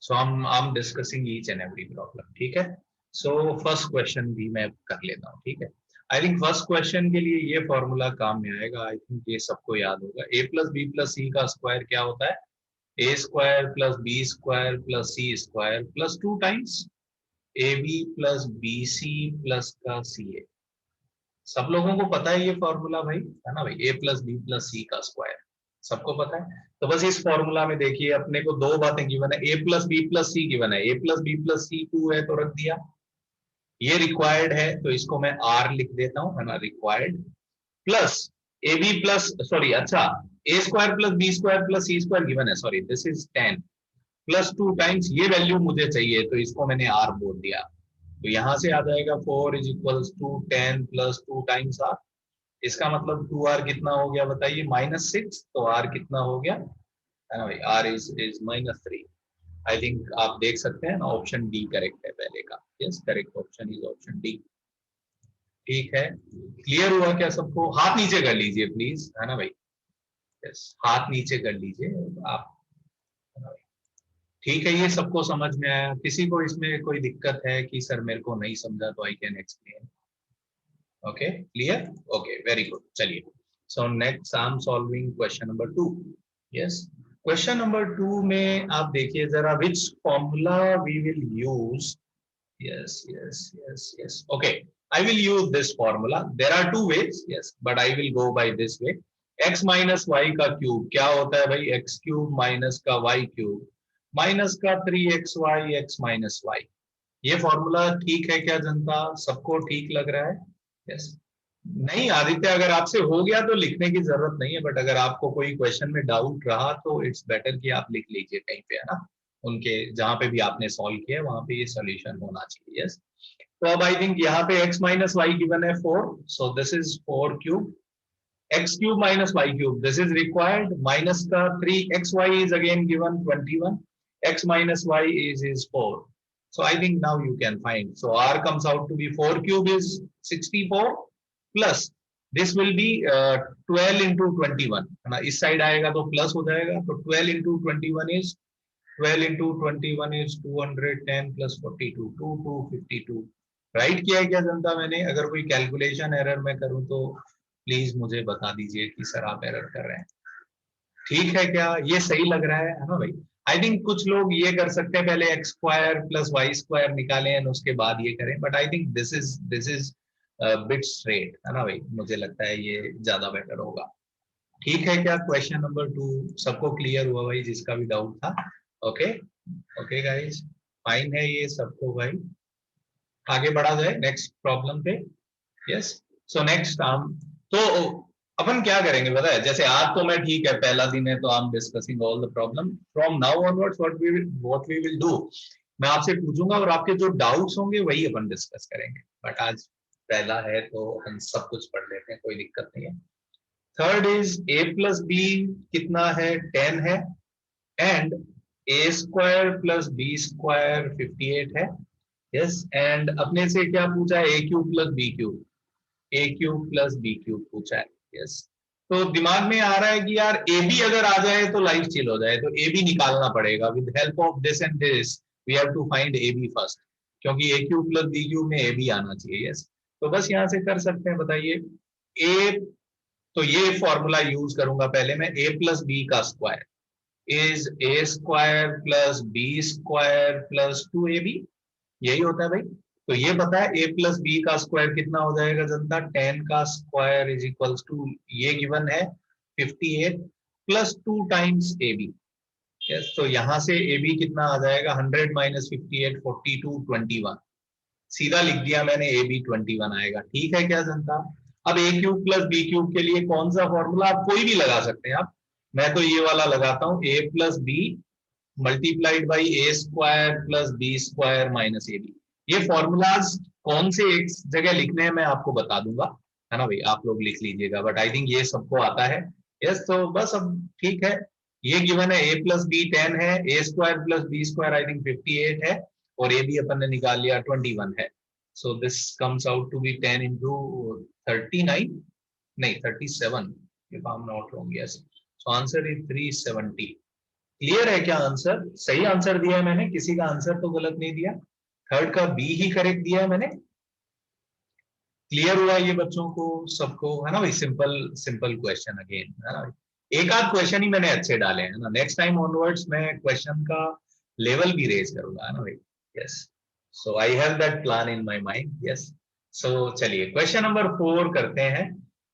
So I'm discussing each and every problem, ठीक है. So first question भी मैं कर लेता हूँ, ठीक है. आई थिंक फर्स्ट क्वेश्चन के लिए ये फॉर्मूला काम में आएगा. आई थिंक ये सबको याद होगा. A plus B plus C का स्क्वायर क्या होता है? A square plus B square plus C square plus 2 times A B plus B C plus का सी ए. सब लोगों को पता है ये फॉर्मूला भाई, है ना भाई. ए प्लस बी प्लस सी का स्क्वायर सबको पता है. तो बस इस फॉर्मूला में देखिए अपने को दो बातें गिवन है. ए प्लस बी प्लस सी गिवन है. ए प्लस बी प्लस सी 2 है तो रख दिया. ये रिक्वायर्ड है तो इसको मैं आर लिख देता हूं, है ना. रिक्वायर्ड प्लस ए बी प्लस सॉरी अच्छा A square plus B square plus C square given है. Sorry this is 10 plus 2 times ये वैल्यू मुझे चाहिए तो इसको मैंने आर बोल दिया. तो यहां से आ जाएगा 4 is equals to 10 plus 2 times r. इसका मतलब 2r कितना हो गया बताइए? -6. तो r कितना हो गया, है ना भाई? r is -3. आई थिंक आप देख सकते हैं ना, ऑप्शन डी करेक्ट है पहले का. Yes, correct option is option D. ठीक है, क्लियर हुआ क्या सबको? हाथ नीचे कर लीजिए प्लीज, है ना भाई. यस, हाथ नीचे कर लीजिए आप, है ना भाई. ठीक है, ये सबको समझ में आया? किसी को इसमें कोई दिक्कत है कि सर मेरे को नहीं समझा तो I can explain? Okay, clear. Okay, very good. चलिए, so next I am solving question number 2. Yes, question number 2 में आप देखिए जरा, which formula we will use. Yes yes yes yes, okay. I will use this formula. There are two ways, yes, but I will go by this way. X minus y का cube क्या होता है भाई? X cube minus का y cube minus का 3xy x minus y. ये formula ठीक है क्या जनता? सबको ठीक लग रहा है? यस. नहीं आदित्य, अगर आपसे हो गया तो लिखने की जरूरत नहीं है, बट अगर आपको कोई क्वेश्चन में डाउट रहा तो इट्स बेटर कि आप लिख लीजिए कहीं पे, है ना. उनके जहां पे भी आपने सॉल्व किया वहां पे ये सोल्यूशन होना चाहिए. यस. तो अब आई थिंक यहाँ पे x माइनस वाई गिवन है 4. So this is 4 cube. x cube minus y cube, this is required. Minus का 3xy is again given 21. x minus y is 4. So I think now you can find. So r comes out to be 4 cube is 64 plus this will be 12 into 21. है ना, इस side आएगा तो plus हो जाएगा. तो 12 into 21 is 12 into 21 is 210 plus 42 252. Right किया है क्या जनता मैंने? अगर कोई कैलकुलेशन एरर मैं करूं तो प्लीज मुझे बता दीजिए कि सर आप एरर कर रहे हैं. ठीक है क्या? ये सही लग रहा है ना भाई? आई थिंक कुछ लोग ये कर सकते हैं, पहले x square plus y square निकालें और उसके बाद ये करें, but I think this is bit straight, है ना भाई. मुझे लगता है ये ज्यादा बेटर होगा. ठीक है क्या? क्वेश्चन नंबर 2 सबको क्लियर हुआ भाई, जिसका भी डाउट था? ओके ओके गाइस, फाइन है ये सबको भाई. आगे बढ़ा जाए नेक्स्ट प्रॉब्लम पे. यस, सो नेक्स्ट हम तो अपन क्या करेंगे पता है? जैसे आज तो मैं ठीक है पहला दिन है तो I am discussing all the problem. From now onwards what we will do, मैं आपसे पूछूंगा और आपके जो डाउट्स होंगे वही अपन डिस्कस करेंगे. बट आज पहला है तो हम सब कुछ पढ़ लेते हैं, कोई दिक्कत नहीं है. Third is a plus b कितना है? 10 है. And a square plus B square 58 है. यस, एंड अपने से क्या पूछा है? a cube plus B cube, a cube plus B cube पूछा है. यस, तो दिमाग में आ रहा है कि यार ए बी अगर आ जाए तो लाइफ चिल हो जाए, तो ए बी निकालना पड़ेगा. With help of this and this we have to find a b first, क्योंकि a cube plus B cube में ए बी आना चाहिए. यस, तो बस यहां से कर सकते हैं. बताइए ए, तो ये फॉर्मूला यूज करूंगा पहले मैं. ए प्लस बी का square is a square plus B square plus 2ab, यही होता है भाई. तो ये पता है a प्लस बी का स्क्वायर कितना हो जाएगा जनता? 10 का स्क्वायर इज इक्वल्स टू, ये गिवन है 58 plus 2 times A B. Yes, तो यहां से ए बी कितना आ जाएगा? 100 माइनस 58 42 21. सीधा लिख दिया मैंने, ए बी 21 आएगा. ठीक है क्या जनता? अब ए क्यूब प्लस बी क्यूब के लिए कौन सा फॉर्मूला? आप कोई भी लगा सकते हैं आप. मैं तो ये वाला लगाता हूं, A plus B multiplied by A square plus B square minus A B. ये फॉर्मूलाज कौन से एक जगह लिखने हैं मैं आपको बता दूंगा, है ना भाई. आप लोग लिख लीजिएगा, बट आई थिंक ये सबको आता है. यस, तो बस अब ठीक है. ये गिवन है a प्लस बी 10 है, A square plus B square I think 58 है, और ए बी अपन ने निकाल लिया 21 है. So this comes out to be 10 into 39, नहीं 37 if I'm not wrong. Yes, so answer is 370. Clear है क्या आंसर? सही आंसर दिया है मैंने, किसी का आंसर तो गलत नहीं दिया। थर्ड का बी ही करेक्ट दिया है मैंने। क्लियर हुआ ये बच्चों को सबको, है ना भाई? सिंपल सिंपल क्वेश्चन अगेन, है ना भाई? एक आध क्वेश्चन ही मैंने अच्छे डाले हैं ना, नेक्स्ट टाइम ऑनवर्ड्स मैं क्वेश्चन का लेवल भी रेज करूंगा, है ना भाई? Yes, so I have that plan in my mind. Yes, so चलिए क्वेश्चन नंबर 4 करते हैं।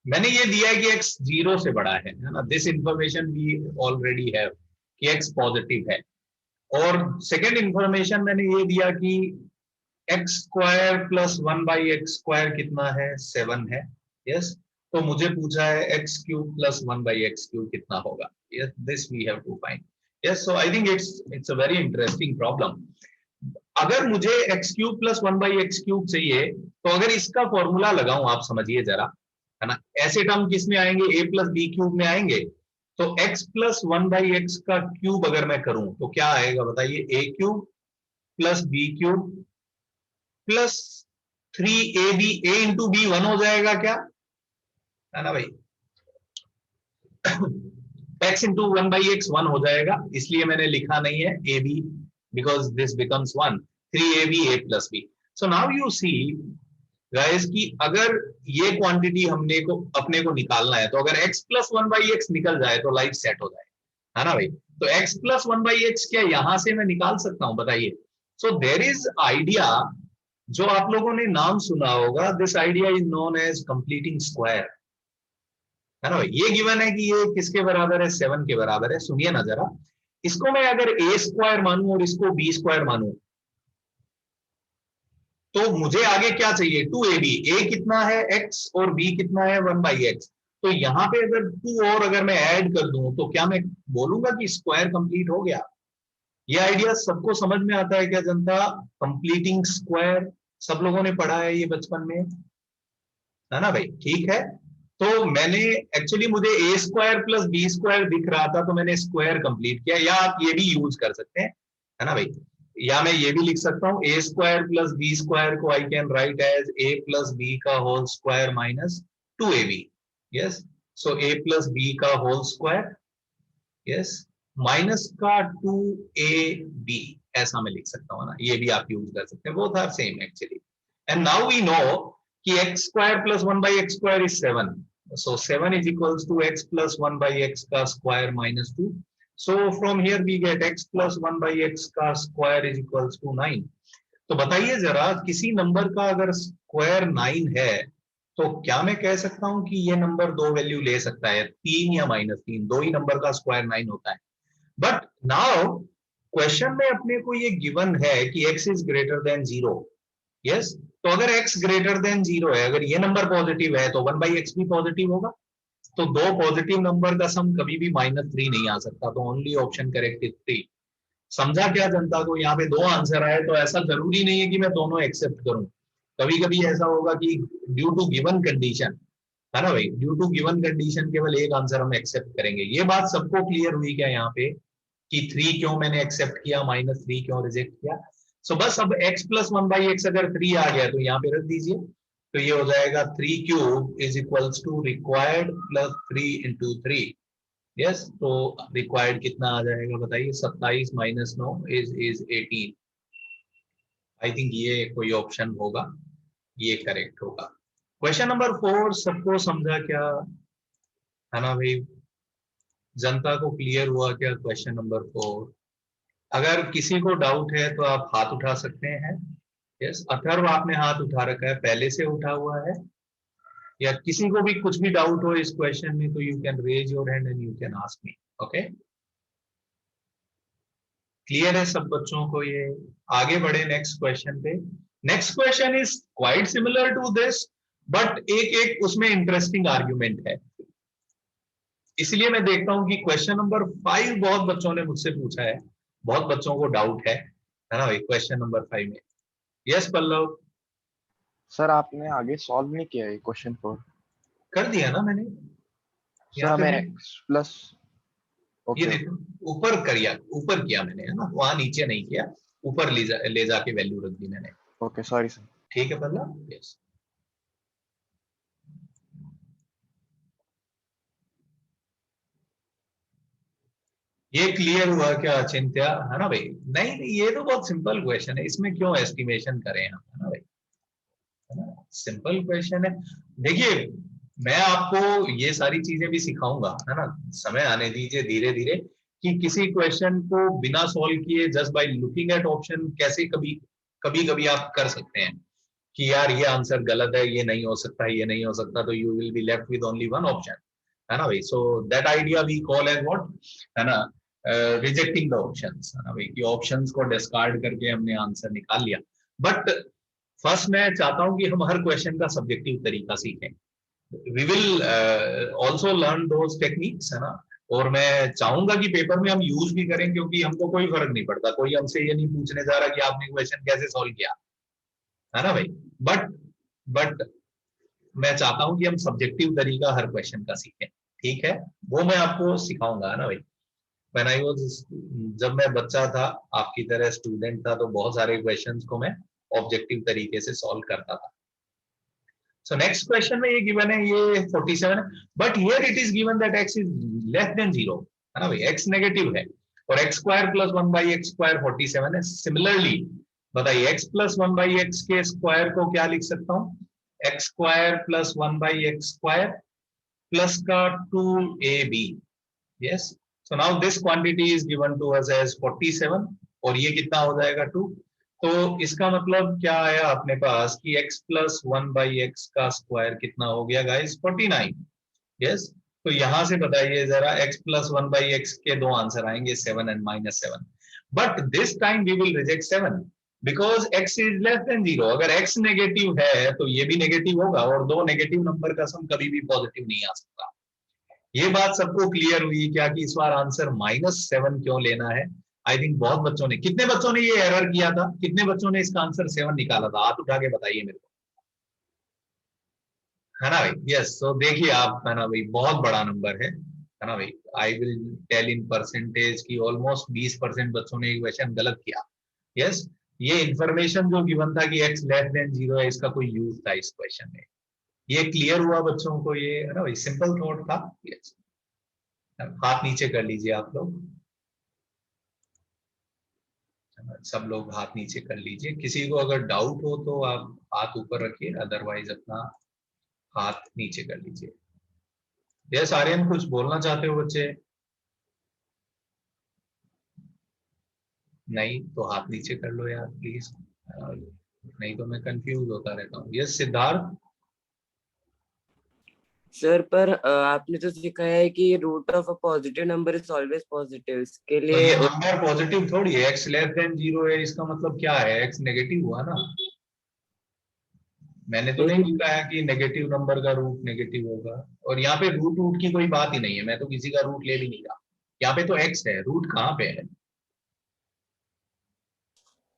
मैंने ये दिया है कि x 0 से बड़ा है ना? This information we already have कि x पॉजिटिव है। और सेकेंड इंफॉर्मेशन मैंने ये दिया कि एक्स स्क्वायर प्लस 1/x² कितना है? 7 है। यस, तो मुझे पूछा है एक्स क्यूब प्लस 1/x³ कितना होगा? Yes, this we have to find. Yes, so I think it's a very interesting problem. अगर मुझे एक्स क्यूब प्लस 1/x³ चाहिए, तो अगर इसका फॉर्मूला लगाऊं, आप समझिए जरा, है ना? ऐसे टर्म किस में आएंगे? a प्लस बी क्यूब में आएंगे। तो x प्लस 1/x का क्यूब अगर मैं करूं तो क्या आएगा बताइए? a cube plus B cube plus 3ab, a into b 1 हो जाएगा क्या, है ना भाई? x इंटू 1/x 1 हो जाएगा, इसलिए मैंने लिखा नहीं है a b, because this becomes 1। 3ab a plus b. So now you see guys कि अगर ये क्वांटिटी हमने को अपने को निकालना है, तो अगर x प्लस 1/x निकल जाए तो लाइफ सेट हो जाए, है ना भाई? तो x प्लस 1/x क्या यहां से मैं निकाल सकता हूं? बताइए। सो देर इज आइडिया, जो आप लोगों ने नाम सुना होगा, this idea is known as completing square, है ना भाई? ये गिवन है कि ये किसके बराबर है? 7 के बराबर है। सुनिए ना जरा, इसको मैं अगर a² मानूं और इसको b² मानूं, तो मुझे आगे क्या चाहिए? 2ab। a कितना है? x, और b कितना है? 1/x। तो यहां पे अगर 2 और अगर मैं ऐड कर दूं, तो क्या मैं बोलूंगा कि स्क्वायर कंप्लीट हो गया? ये आइडिया सबको समझ में आता है क्या जनता? कंप्लीटिंग स्क्वायर सब लोगों ने पढ़ा है ये बचपन में, है ना भाई? ठीक है, तो मैंने एक्चुअली मुझे a² प्लस b² दिख रहा था, तो मैंने स्क्वायर कंप्लीट किया। या आप ये भी यूज कर सकते हैं, है ना भाई? या मैं ये भी लिख सकता हूँ a² प्लस b² को I can write as a plus b का whole square minus 2ab। Yes, so a plus b का होल स्क्वायर, यस, माइनस का 2ab, ऐसा मैं लिख सकता हूँ ना? ये भी आप यूज कर सकते हैं, both are same actually. And now we know कि x² plus 1/x² is 7, so 7 is equals to x plus 1/x का square minus 2। so from here we get x plus 1/x का स्क्वायर is equals to 9। तो बताइए जरा, किसी number का अगर square 9 है, तो क्या मैं कह सकता हूं कि ये नंबर दो वैल्यू ले सकता है? 3 या -3, दो ही नंबर का स्क्वायर 9 होता है। बट नाउ क्वेश्चन में अपने को ये गिवन है कि x is greater then 0। Yes, तो अगर x ग्रेटर देन 0 है, अगर ये नंबर पॉजिटिव है, तो 1/x भी पॉजिटिव होगा। तो दो पॉजिटिव नंबर का सम कभी भी -3 नहीं आ सकता, तो ओनली ऑप्शन करेक्ट इज 3। समझा क्या जनता को? यहाँ पे दो आंसर आए, तो ऐसा जरूरी नहीं है कि मैं दोनों एक्सेप्ट करूं। कभी कभी ऐसा होगा कि ड्यू टू गिवन कंडीशन, है ना भाई, ड्यू टू गिवन कंडीशन केवल एक आंसर हम एक्सेप्ट करेंगे। ये बात सबको क्लियर हुई क्या यहाँ पे कि 3 क्यों मैंने एक्सेप्ट किया, -3 क्यों रिजेक्ट किया? सो बस अब x प्लस 1/x अगर 3 आ गया, तो यहाँ पे रख दीजिए। तो ये हो जाएगा 3 cube is equals to required plus 3 into 3। Yes, तो रिक्वायर्ड कितना आ जाएगा बताइए? 27 माइनस 9 इज 18। आई थिंक ये कोई ऑप्शन होगा, ये करेक्ट होगा। क्वेश्चन नंबर 4 सबको समझा क्या, है ना भाई? जनता को क्लियर हुआ क्या क्वेश्चन नंबर 4? अगर किसी को डाउट है तो आप हाथ उठा सकते हैं। यस, अथर्व आपने हाथ उठा रखा है, पहले से उठा हुआ है। या किसी को भी कुछ भी डाउट हो इस क्वेश्चन में, तो you can raise your hand and you can ask me. Okay, clear है सब बच्चों को ये? आगे बढ़े नेक्स्ट क्वेश्चन पे। Next question is quite similar to this, but एक एक उसमें इंटरेस्टिंग आर्ग्यूमेंट है। इसलिए मैं देखता हूं कि क्वेश्चन नंबर 5 बहुत बच्चों ने मुझसे पूछा है, बहुत बच्चों को डाउट है ना भाई, क्वेश्चन नंबर 5 में। यस पल्लव? सर आपने आगे सॉल्व नहीं किया है क्वेश्चन 4। कर दिया ना मैंने, सर यहाँ पे हमें मैं, x प्लस, ये ओके ओके। देखो, ऊपर किया मैंने, है ना? वहां नीचे नहीं किया, ऊपर ले जाके वैल्यू रख दी मैंने। Okay sorry sir. ठीक है पल्लव? यस। ये क्लियर हुआ क्या अचिंत्या, है ना भाई? नहीं नहीं, ये तो बहुत सिंपल क्वेश्चन है, इसमें क्यों एस्टिमेशन करें हम, है ना भाई? है ना, सिंपल क्वेश्चन है। देखिए, मैं आपको ये सारी चीजें भी सिखाऊंगा, है ना, समय आने दीजिए धीरे धीरे, कि किसी क्वेश्चन को बिना सॉल्व किए just by looking at option कैसे कभी कभी कभी आप कर सकते हैं कि यार ये आंसर गलत है, ये नहीं हो सकता, ये नहीं हो सकता, तो you will be left with only one option, है ना भाई? So that idea we call as what, है ना, रिजेक्टिंग द ऑप्शंस, है ना भाई, कि ऑप्शंस को डिस्कार्ड करके हमने आंसर निकाल लिया। बट फर्स्ट मैं चाहता हूं कि हम हर क्वेश्चन का सब्जेक्टिव तरीका सीखें। We will also learn those techniques, है ना, और मैं चाहूंगा कि पेपर में हम यूज भी करें, क्योंकि हमको कोई फर्क नहीं पड़ता, कोई हमसे ये नहीं पूछने जा रहा कि आपने क्वेश्चन कैसे सॉल्व किया, है ना भाई? बट बट मैं चाहता हूं कि हम सब्जेक्टिव तरीका हर क्वेश्चन का सीखें, ठीक है? वो मैं आपको सिखाऊंगा, है ना भाई? व्हेन आई वाज, जब मैं बच्चा था, आपकी तरह स्टूडेंट था, तो बहुत सारे क्वेश्चंस को मैं ऑब्जेक्टिव तरीके से सॉल्व करता था। सो नेक्स्ट क्वेश्चन में ये गिवन है, ये 47 है, but here it is given that x is less than 0, है ना भाई? x नेगेटिव है और x square plus 1 by x square 47 है। सिमिलरली बताइए, x प्लस 1 बाई एक्स के स्क्वायर को क्या लिख सकता हूं? x square plus 1 by x square plus का 2ab, yes. So now this quantity is given to us as 47, और ये कितना हो जाएगा? 2। तो इसका मतलब क्या आया अपने पास कि x प्लस 1 बाई एक्स का स्क्वायर कितना हो गया गाइस? 49, यस। तो यहां से बताइए जरा, x प्लस 1 बाई एक्स के दो आंसर आएंगे, 7 and -7, but this time we will reject 7 because x is less than 0। अगर x नेगेटिव है तो ये भी नेगेटिव होगा, और दो नेगेटिव नंबर का सम कभी भी पॉजिटिव नहीं आ सकता। ये बात सबको क्लियर हुई क्या कि इस बार आंसर -7 क्यों लेना है? आई थिंक बहुत बच्चों ने, कितने बच्चों ने ये एरर किया था, कितने बच्चों ने इसका आंसर 7 निकाला था? हाथ उठा के बताइए मेरे को, है ना भाई? यस। तो देखिए आप, है ना भाई, बहुत बड़ा नंबर है ना भाई? I will tell in percentage की ऑलमोस्ट 20% बच्चों ने क्वेश्चन गलत किया। यस, ये इंफॉर्मेशन जो गिवन था कि x लेस देन 0 है, इसका कोई यूज था इस क्वेश्चन में? ये क्लियर हुआ बच्चों को? ये, है ना भाई, सिंपल थॉट था। यस, हाथ नीचे कर लीजिए आप लोग, सब लोग हाथ नीचे कर लीजिए। किसी को अगर डाउट हो तो आप हाथ ऊपर रखिए, अदरवाइज अपना हाथ नीचे कर लीजिए। यस आर्यन, कुछ बोलना चाहते हो बच्चे? नहीं तो हाथ नीचे कर लो यार प्लीज, नहीं तो मैं कंफ्यूज होता रहता हूँ। यस सिद्धार्थ। सर पर आपने तो सिखाया है कि root of a positive number is always positive, इसके तो ये लिए नंबर पॉजिटिव थोड़ी है, x लेस देन 0 है, इसका मतलब क्या है? x नेगेटिव हुआ ना। मैंने तो नहीं लिखा है कि नेगेटिव नंबर का रूट नेगेटिव होगा, और यहाँ पे रूट रूट की कोई बात ही नहीं है, मैं तो किसी का रूट ले भी नहीं रहा। यहाँ पे तो x है, रूट कहाँ पे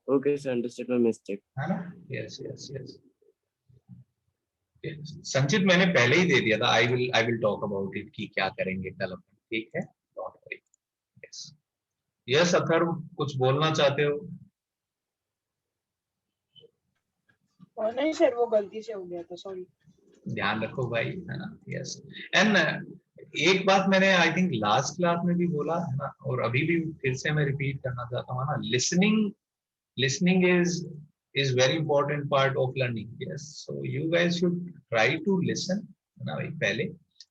okay sir, understood my mistake. है ना? Yes yes yes. संचित मैंने पहले ही दे दिया था, I will talk about it कि क्या करेंगे कल अपन, ठीक है? Don't worry. Yes yes Atharva, कुछ बोलना चाहते हो? नहीं सर, वो गलती से हो गया था, सॉरी। ध्यान रखो भाई, है ना? यस। एंड एक बात मैंने आई थिंक लास्ट क्लास में भी बोला है ना, और अभी भी फिर से मैं रिपीट करना चाहता हूँ ना, listening listening is very important part of learning. Yes, so you guys should try to listen, है ना भाई? पहले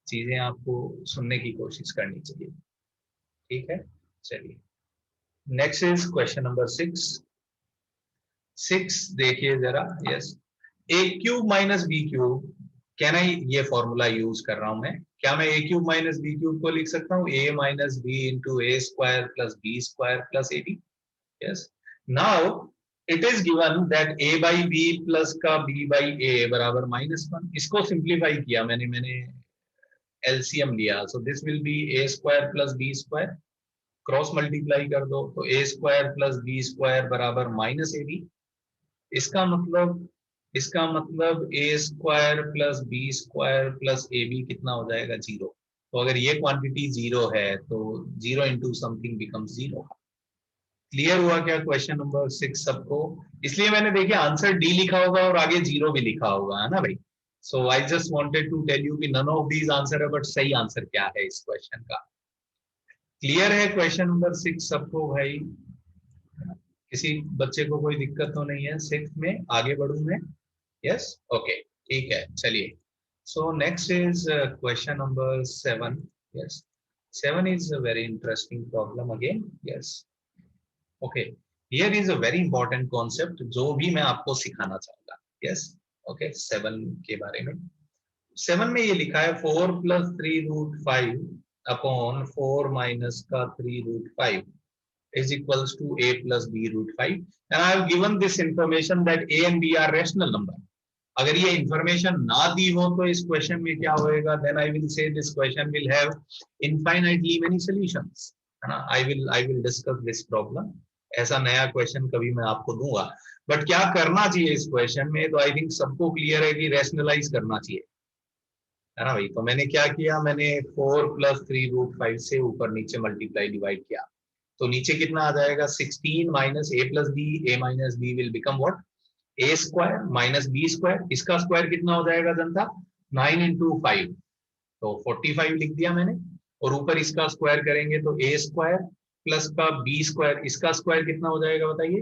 चीजें आपको सुनने की कोशिश करनी चाहिए, ठीक है? चलिए, नेक्स्ट इज क्वेश्चन नंबर 6। देखिए जरा। Yes, A cube minus B cube, can I, ये फॉर्मूला यूज कर रहा हूं मैं, क्या मैं A cube minus B cube को लिख सकता हूँ A minus B into A square plus B square plus A B? Yes. Now it is given that a by B plus का b बाई ए बराबर -1। इसको सिंप्लीफाई किया मैंने LCM लिया, so this will be a square plus B square, cross multiply कर दो तो a square plus B square बराबर -ab। इसका मतलब a square plus B square plus A b कितना हो जाएगा? 0। तो अगर ये क्वांटिटी 0 है तो 0 इंटू समथिंग बिकम्स 0। क्लियर हुआ क्या क्वेश्चन नंबर 6 सबको? इसलिए मैंने देखिए आंसर डी लिखा होगा और आगे 0 भी लिखा होगा, है ना भाई? So I just wanted to tell you कि नन ऑफ दीज आंसर है, बट सही आंसर क्या है इस क्वेश्चन का? क्लियर है क्वेश्चन नंबर 6 सबको भाई? किसी बच्चे को कोई दिक्कत तो नहीं है 6 में? आगे बढ़ूं मैं? यस, ओके, ठीक है, चलिए। So next is question number 7. Yes, 7 is a very interesting problem again. Yes, okay, here is a very important concept जो भी मैं आपको सिखाना चाहूंगा. Yes, okay, 7 के बारे में. 7 में ये लिखा है 4 plus 3 root 5 upon 4 minus का 3 root 5 is equals to a plus b root 5, and I have given this information that a and b are rational number. अगर ये इंफॉर्मेशन ना दी हो तो इस क्वेश्चन में क्या होएगा? Then I will say this question will have infinitely many solutions, है ना? I will discuss this problem. ऐसा नया क्वेश्चन कभी मैं आपको दूंगा, बट क्या करना चाहिए इस क्वेश्चन में? तो आई थिंक सबको क्लियर है कि रैशनलाइज करना चाहिए, है ना भाई? तो मैंने क्या किया, मैंने 4 plus 3 root 5 से ऊपर नीचे मल्टीप्लाई डिवाइड किया, तो नीचे कितना आ जाएगा? 16 minus a plus b, a minus b will become what? a square minus b square. इसका स्क्वायर कितना हो जाएगा जनता? 9 into 5, तो 45 लिख दिया मैंने, और ऊपर इसका स्क्वायर करेंगे तो a स्क्वायर प्लस का b स्क्वायर, इसका स्क्वायर कितना हो जाएगा बताइए?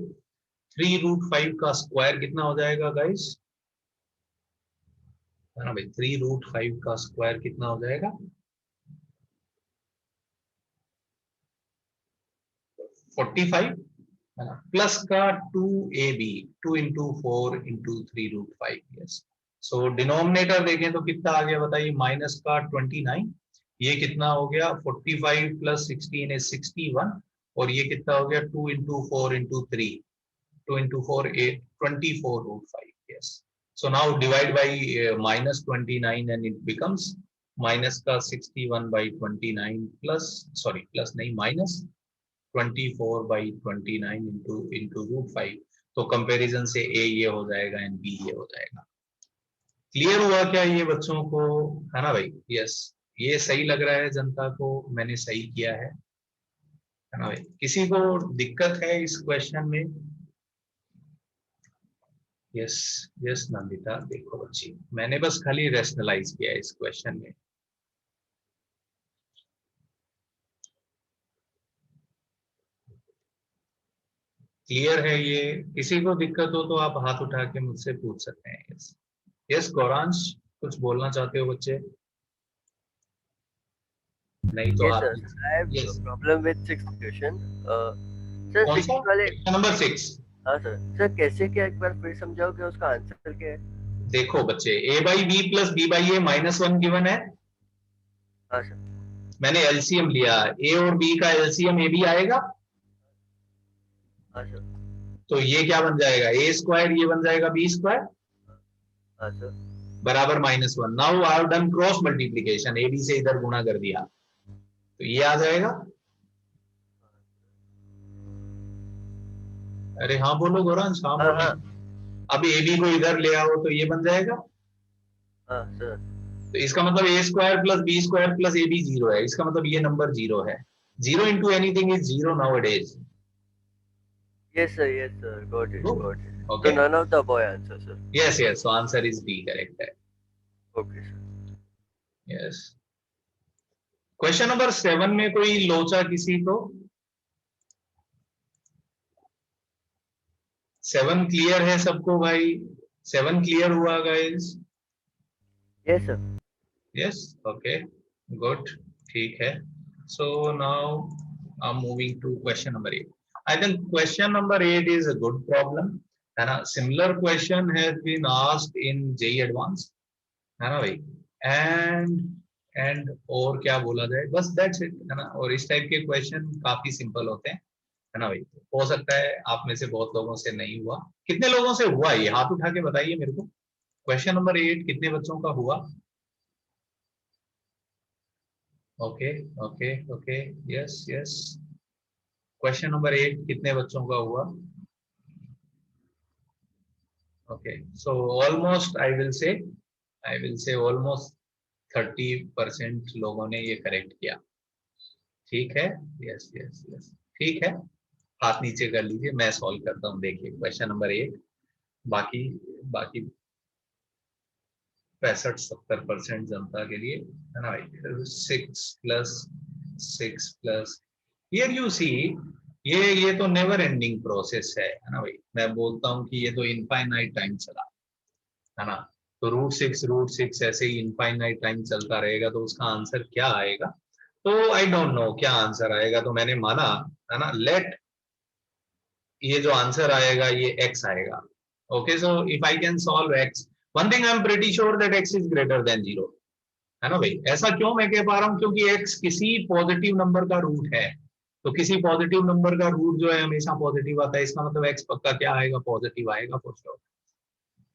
3 root 5 का स्क्वायर कितना हो जाएगा गाइस? है ना भाई? 3 root 5 का स्क्वायर कितना हो जाएगा? 45, है ना? प्लस का 2ab, 2 into 4 into 3 root 5. Yes, सो डिनोमिनेटर देखें तो कितना आ गया बताइए? माइनस का 29, ये कितना हो गया? 45 plus 16 is 61, और ये कितना हो गया? 2 into 4 into 3, 2 into 4 8, 24 root 5. Yes, so now divide by minus 29 and it becomes minus का 61 by 29 plus, sorry plus नहीं, minus 24 by 29 into root 5. तो कंपैरिजन से a ये हो जाएगा एंड b ये हो जाएगा. क्लियर हुआ क्या ये बच्चों को? है ना भाई? यस, ये सही लग रहा है जनता को? मैंने सही किया है ना भाई? किसी को दिक्कत है इस क्वेश्चन में? यस यस नंदिता, देखो बच्ची, मैंने बस खाली रैशनलाइज किया है इस क्वेश्चन में. क्लियर है ये? किसी को दिक्कत हो तो आप हाथ उठा के मुझसे पूछ सकते हैं. यस यस, गौरांश कुछ बोलना चाहते हो बच्चे? नहीं तो Yes, आप. sir. I have Yes. a problem with sixth question. Sir, कौन six सा? वाले नंबर 6. हाँ सर. सर कैसे क्या एक बार फिर समझाओगे उसका आंसर क्या है? देखो बच्चे, a by b plus b by a -1 given है. हाँ सर. मैंने एलसीएम लिया, a और b का एलसीएम a b आएगा, हाँ सर. तो ये क्या बन जाएगा? a स्क्वायर, ये बन जाएगा b स्क्वायर हाँ सर. बराबर -1. Now I have done cross multiplication, a b से इधर गुणा कर दिया, तो ये आ जाएगा. अरे हाँ बोलो गौरांश, हाँ हाँ बोलो. हाँ अब ए बी को इधर ले आओ तो ये बन जाएगा. हाँ सर. तो इसका मतलब a square plus b square plus ab 0 है, इसका मतलब ये नंबर 0 है. 0 into anything is 0 nowadays. Yes sir. Yes sir. Got it. Good. Got it. Okay. So none of the above answer, sir. Yes yes, so answer is B, correct है. Okay sir. Yes. Question number 7 में कोई लोचा किसी को? 7 clear है सबको भाई? 7 clear हुआ guys? Yes sir. Yes, okay, good, ठीक है. So now I'm moving to question number 8. I think question number 8 is a good problem, है ना? Similar question has been asked in JEE Advanced, है ना भाई? And और क्या बोला जाए, बस that's it, है ना? और इस टाइप के क्वेश्चन काफी सिंपल होते हैं, है ना भाई? हो सकता है आप में से बहुत लोगों से नहीं हुआ. कितने लोगों से हुआ ये? हाथ उठा के बताइए मेरे को. क्वेश्चन नंबर 8 कितने बच्चों का हुआ? Okay okay okay, yes yes. Question number 8 कितने बच्चों का हुआ? Okay, so almost I will से ऑलमोस्ट 30% लोगों ने ये करेक्ट किया. ठीक है, यस यस यस, ठीक है. हाथ नीचे कर लीजिए, मैं सॉल्व करता हूँ. देखिए क्वेश्चन नंबर 8, बाकी बाकी 65-70% जनता के लिए, है ना भाई? 6 plus 6 plus here you see, ये तो नेवर एंडिंग प्रोसेस है ना भाई। मैं बोलता हूँ कि ये तो इनफाइनाइट टाइम चला, है ना। तो रूट सिक्स ऐसे ही इनफाइनाइट टाइम चलता रहेगा, तो उसका आंसर क्या आएगा? तो आई डोंट नो क्या आंसर आएगा, तो मैंने माना, है ना, लेट ये जो आंसर आएगा ये x आएगा। Okay, so if I can solve x, one thing I am pretty sure that x is greater then 0, है ना भाई। ऐसा क्यों मैं कह पा रहा हूँ? क्योंकि x किसी पॉजिटिव नंबर का रूट है, तो किसी पॉजिटिव नंबर का रूट जो है हमेशा पॉजिटिव आता है, इसका मतलब x पक्का क्या आएगा? पॉजिटिव आएगा फॉर श्योर।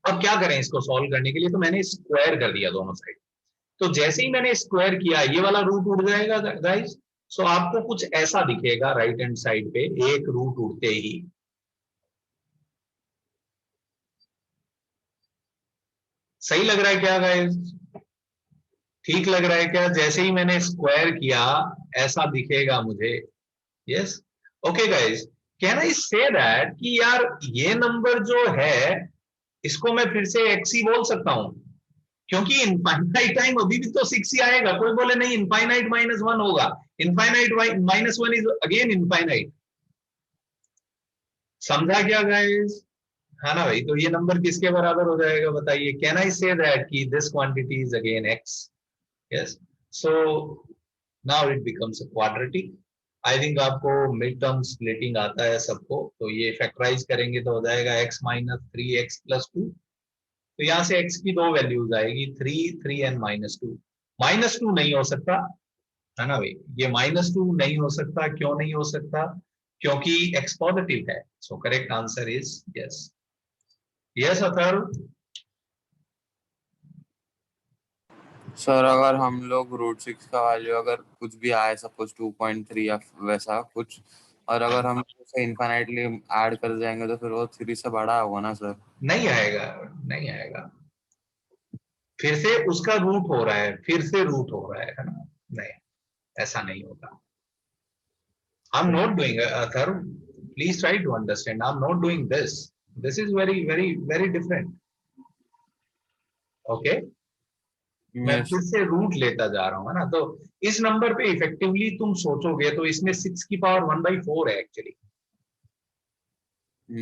अब क्या करें इसको सॉल्व करने के लिए? तो मैंने स्क्वायर कर दिया दोनों साइड। तो जैसे ही मैंने स्क्वायर किया, ये वाला रूट उड़ जाएगा गाइस। सो आपको कुछ ऐसा दिखेगा राइट हैंड साइड पे, एक रूट उड़ते ही। सही लग रहा है क्या गाइस? ठीक लग रहा है क्या? जैसे ही मैंने स्क्वायर किया ऐसा दिखेगा मुझे। Yes, okay guys, can I say that कि यार ये नंबर जो है इसको मैं फिर से एक्स ही बोल सकता हूं? क्योंकि इनफाइनाइट टाइम अभी भी तो 6 ही आएगा। कोई बोले नहीं इनफाइनाइट -1 होगा, इनफाइनाइट -1 इज अगेन इनफाइनाइट। समझा क्या गाइस? है ना भाई। तो ये नंबर किसके बराबर हो जाएगा बताइए? कैन आई से दैट कि this quantity is again x? Yes, so now it becomes a quadratic. I think आपको मिड टर्म स्प्लिटिंग आता है सबको, तो ये फैक्टराइज करेंगे तो हो जाएगा x माइनस 3x+2। तो यहाँ से x की दो वैल्यूज आएगी, 3 एंड -2। -2 नहीं हो सकता, है ना भाई। ये -2 नहीं हो सकता। क्यों नहीं हो सकता? क्योंकि x पॉजिटिव है। So correct answer is yes. Yes Atharva. Sir अगर हम लोग √6 का वैल्यू अगर कुछ भी आए, सपोज 2.3 या वैसा कुछ, और अगर हम उसे इनफाइनाइटली ऐड कर जाएंगे तो फिर वो 3 से बड़ा होगा ना सर? नहीं आएगा, नहीं आएगा। फिर से उसका रूट हो रहा है, फिर से रूट हो रहा है ना। नहीं, ऐसा नहीं होगा। I am not doing Atharv, please try to understand, I am not doing this. This is very very very different. Okay, मैं यस फिर से रूट लेता जा रहा हूँ, है ना। तो इस नंबर पे इफेक्टिवली तुम सोचोगे तो इसमें 6 की पावर 1/4 है एक्चुअली।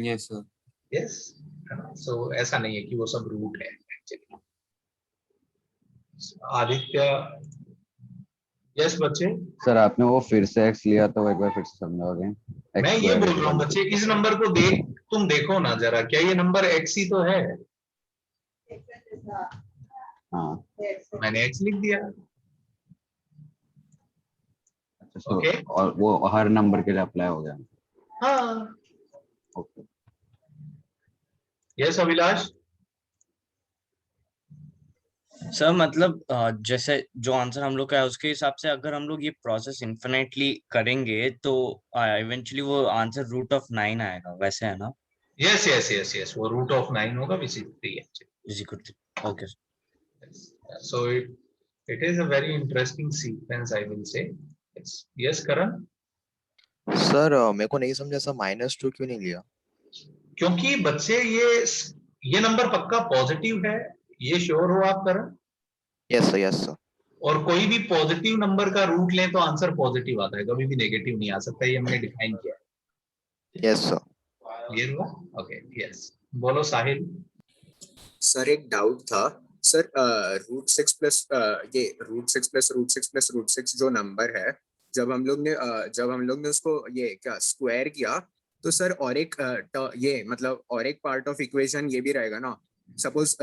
Yes sir. यस, है ना। सो ऐसा नहीं है कि वो सब रूट है एक्चुअली। आदित्य। यस बच्चे। सर आपने वो फिर से एक्स लिया तो एक बार फिर से समझाओगे? मैं एक्स ये स्क्वायर बोल रहा हूँ इक्वल बच्चे, इस नंबर को देख, तुम देखो ना जरा, क्या ये नंबर एक्स ही तो है? हाँ। मैंने एक्स लिख दिया। अच्छा, सो ओके, और वो हर नंबर के लिए अप्लाई हो गया? हाँ। ओके। यस अभिलाष। सर मतलब जैसे जो आंसर हम लोग का है उसके हिसाब से अगर हम लोग ये प्रोसेस इन्फिनेटली करेंगे तो इवेंचुअली वो आंसर √9 आएगा, वैसे है ना? यस यस यस यस, वो √9 होगा, which is 3 is equal to, okay. so it is a very interesting sequence I will say. Yes Karan। Sir मेरे को नहीं समझा सर, -2 क्यों नहीं लिया? क्योंकि बच्चे ये नंबर पक्का पॉजिटिव है, ये श्योर हो आप Karan? Yes sir, yes sir. और कोई भी पॉजिटिव नंबर का रूट लें तो आंसर पॉजिटिव आता है, कभी भी नेगेटिव नहीं आ सकता, ये हमने डिफाइन किया है। Yes sir. क्लियर हुआ? Okay, yes. बोलो साहिल। सर एक डाउट था सर, √6 जो नंबर है, जब हम लोग ने उसको ये क्या स्क्वायर किया, तो सर और एक ये मतलब और एक पार्ट ऑफ इक्वेशन ये भी रहेगा ना। सपोज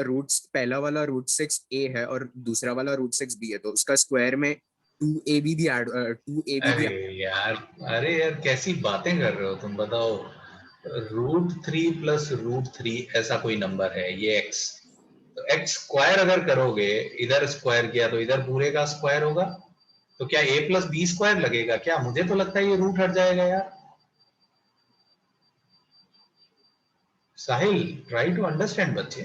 पहला वाला √6a है और दूसरा वाला √6b है, तो उसका स्क्वायर में 2ab भी ऐड अरे यार, अरे यार कैसी बातें कर रहे हो तुम, बताओ। √3 + √3 ऐसा कोई नंबर है ये x, तो x स्क्वायर अगर करोगे, इधर स्क्वायर किया तो इधर पूरे का स्क्वायर होगा, तो क्या a + b² लगेगा क्या? मुझे तो लगता है ये रूट हट जाएगा यार। साहिल, ट्राई टू अंडरस्टैंड बच्चे,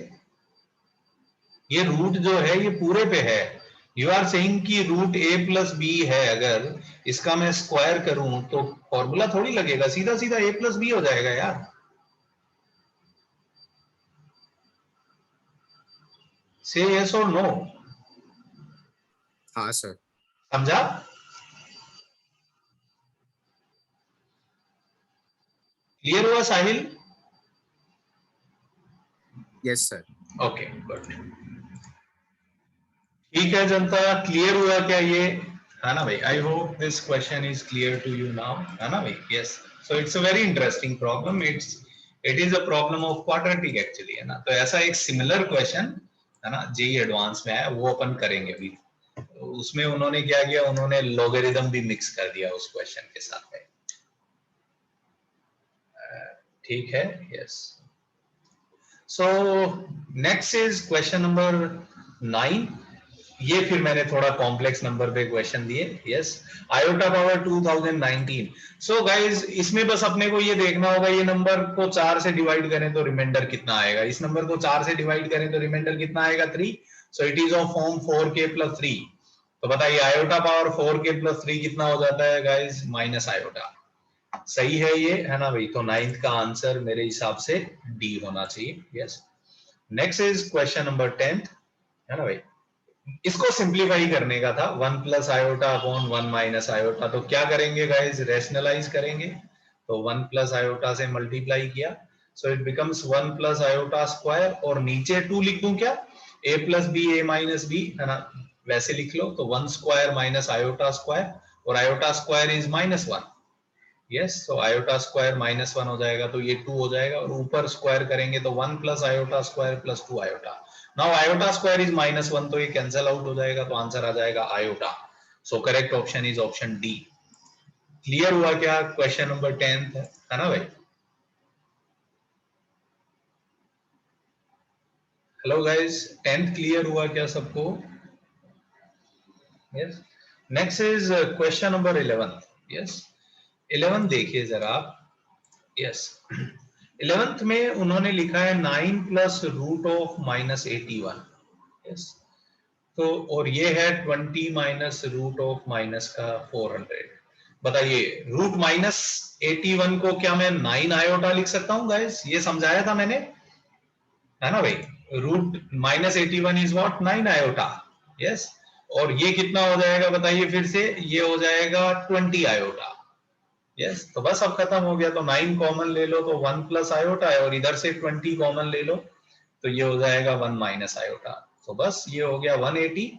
ये रूट जो है ये पूरे पे है। यू आर सेइंग कि √a + b है, अगर इसका मैं स्क्वायर करूं तो फॉर्मूला थोड़ी लगेगा, सीधा सीधा a + b हो जाएगा यार। से यस और नो? हाँ सर। समझा? क्लियर हुआ Sahil? Yes sir. Okay good. ठीक है जनता, क्लियर हुआ क्या ये? है ना भाई? I hope this question is clear to you now, है ना भाई? Yes. So it's a very interesting problem. It is a problem of quadratic actually, है ना? तो ऐसा एक सिमिलर क्वेश्चन, है ना, जेई एडवांस में है, वो अपन करेंगे अभी। तो उसमें उन्होंने क्या किया, उन्होंने लॉगरिथम भी मिक्स कर दिया उस क्वेश्चन के साथ में। ठीक है, yes. So next is question number 9। ये फिर मैंने थोड़ा कॉम्प्लेक्स नंबर पे क्वेश्चन दिए। Yes, iota power 2019। So guys, इसमें बस अपने को ये देखना होगा, ये नंबर को 4 से डिवाइड करें तो रिमाइंडर कितना आएगा। इस नंबर को 4 से डिवाइड करें तो रिमाइंडर कितना आएगा? 3। So it is of form 4k + 3। तो बताइए आयोटा पावर 4k + 3 कितना हो जाता है गाइस? Minus iota. सही है ये, है ना भाई? तो 9th का आंसर मेरे हिसाब से डी होना चाहिए। Yes. Next is question number 10th, है ना भाई? इसको सिंप्लीफाई करने का था, 1 + आयोटा अपॉन 1 - आयोटा। तो क्या करेंगे गाइस? रैशनलाइज करेंगे। तो 1 + आयोटा से मल्टीप्लाई किया, so it becomes 1 + iota square, और नीचे 2 लिख दूं क्या? a + b a - b, है ना? वैसे लिख लो। तो 1 स्क्वायर माइनस आयोटा स्क्वायर, और iota square is -1। Yes, so iota square -1 हो जाएगा, तो ये 2 हो जाएगा, और ऊपर स्क्वायर करेंगे तो 1 + iota square + 2 iota. Now iota square is -1, तो ये कैंसिल आउट हो जाएगा, तो आंसर आ जाएगा iota. So correct option is option D. Clear हुआ क्या क्वेश्चन नंबर 10th, है ना भाई? हेलो गाइस, 10th क्लियर हुआ क्या सबको? Yes. Next is question number 11। Yes, 11 देखिए जरा आप। यस, 11th में उन्होंने लिखा है 9 + √(-81). यस, तो और ये है 20 - √(-400). बताइए, √-81 को क्या मैं 9 आयोटा लिख सकता हूँ गाइस? ये समझाया था मैंने, है ना भाई? √-81 इज व्हाट? 9 आयोटा। यस, और ये कितना हो जाएगा बताइए फिर से? ये हो जाएगा 20 आयोटा। यस, तो बस अब खत्म हो गया। तो 9 कॉमन ले लो तो 1 + आयोटा है, और इधर से 20 कॉमन ले लो तो ये हो जाएगा 1 - आयोटा। तो बस ये हो गया 180,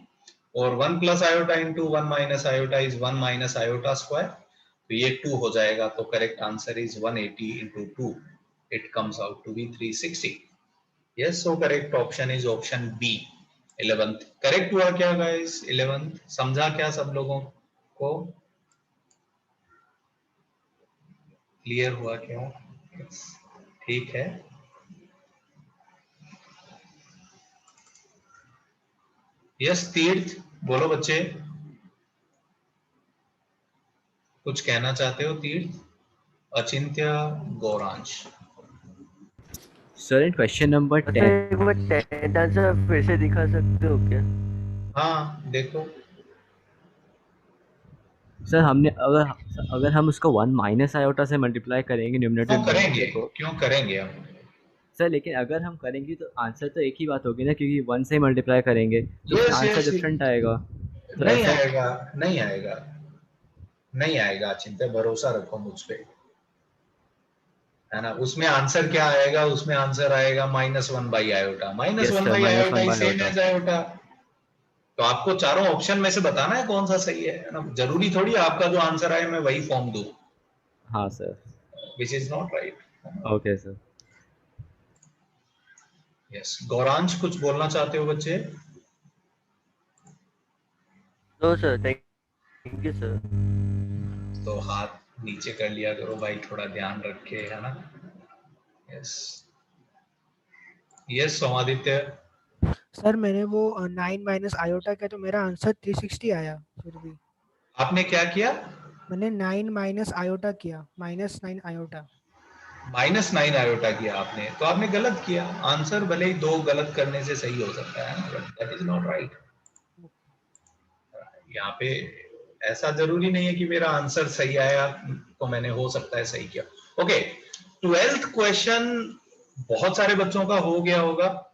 और 1 + iota into 1 - iota is 1 - iota square, तो ये 2 हो जाएगा। तो correct answer is 180 × 2, it comes out to be 360। Yes, so correct option is option B, 11th। Correct हुआ क्या गाइस? 11th समझा क्या सब लोगों को? क्लियर हुआ क्या? yes. ठीक है। यस, तीर्थ बोलो बच्चे, कुछ कहना चाहते हो? तीर्थ, अचिंत्य, गौरांश। सर इन क्वेश्चन नंबर 10 एक बार 10th आंसर फिर से दिखा सकते हो क्या? हाँ देखो सर, हमने अगर हम उसको 1 - आयोटा से मल्टीप्लाई करेंगे न्यूमरेटर क्यों करेंगे? को, क्यों करेंगे हम? सर लेकिन अगर हम करेंगे तो आंसर तो एक ही बात होगी ना, क्योंकि 1 से मल्टीप्लाई करेंगे तो यस आंसर यस, डिफरेंट आएगा। तो नहीं ऐसा आएगा, नहीं आएगा, नहीं आएगा। चिंता, भरोसा रखो मुझ पे, है ना? उसमें आंसर क्या आएगा? उसमें आंसर आएगा -1 / iota. Yes -1 sir, / iota -1 is by same iota. As iota. तो आपको चारों ऑप्शन में से बताना है कौन सा सही है ना? जरूरी थोड़ी आपका जो आंसर आए मैं वही फॉर्म दूं, हाँ sir. Which is not right. Okay sir. Yes, Gauransh कुछ बोलना चाहते हो बच्चे? No sir, thank you sir. तो हाथ नीचे कर लिया करो भाई, थोड़ा ध्यान रखे, है ना? Yes yes, सोमादित्य। सर मैंने वो 9 - आयोटा किया तो मेरा आंसर 360 आया। फिर भी आपने क्या किया? मैंने 9 - आयोटा किया, -9 आयोटा। -9 आयोटा किया आपने, तो आपने गलत किया। आंसर भले ही 2 गलत करने से सही हो सकता है, but that is not right. यहाँ पे ऐसा जरूरी नहीं है कि मेरा आंसर सही आया तो मैंने हो सकता है सही किया। ओके, 12th क्वेश्चन बहुत सारे बच्चों का हो गया होगा,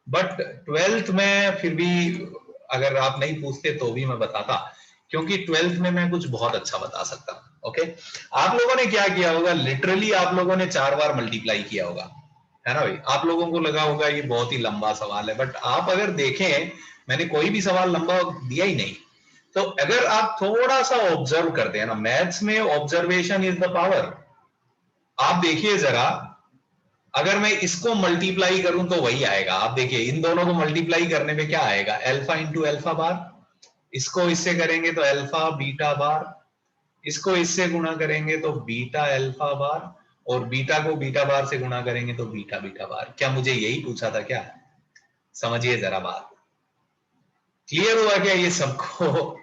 बट 12th में फिर भी अगर आप नहीं पूछते तो भी मैं बताता, क्योंकि 12th में मैं कुछ बहुत अच्छा बता सकता हूँ। ओके आप लोगों ने क्या किया होगा, लिटरली आप लोगों ने 4 बार मल्टीप्लाई किया होगा, है ना भाई। आप लोगों को लगा होगा ये बहुत ही लंबा सवाल है, बट आप अगर देखें मैंने कोई भी सवाल लंबा दिया ही नहीं। तो अगर आप थोड़ा सा ऑब्जर्व करते हैं ना, मैथ्स में ऑब्जर्वेशन इज द पावर। आप देखिए जरा, अगर मैं इसको मल्टीप्लाई करूं तो वही आएगा। आप देखिए इन दोनों को मल्टीप्लाई करने पे क्या आएगा, अल्फा इंटू अल्फा बार। इसको इससे करेंगे तो अल्फा बीटा बार, इसको इससे गुणा करेंगे तो बीटा अल्फा बार, और बीटा को बीटा बार से गुणा करेंगे तो बीटा बीटा बार। क्या मुझे यही पूछा था क्या? समझिए जरा बात, क्लियर हुआ क्या ये सबको?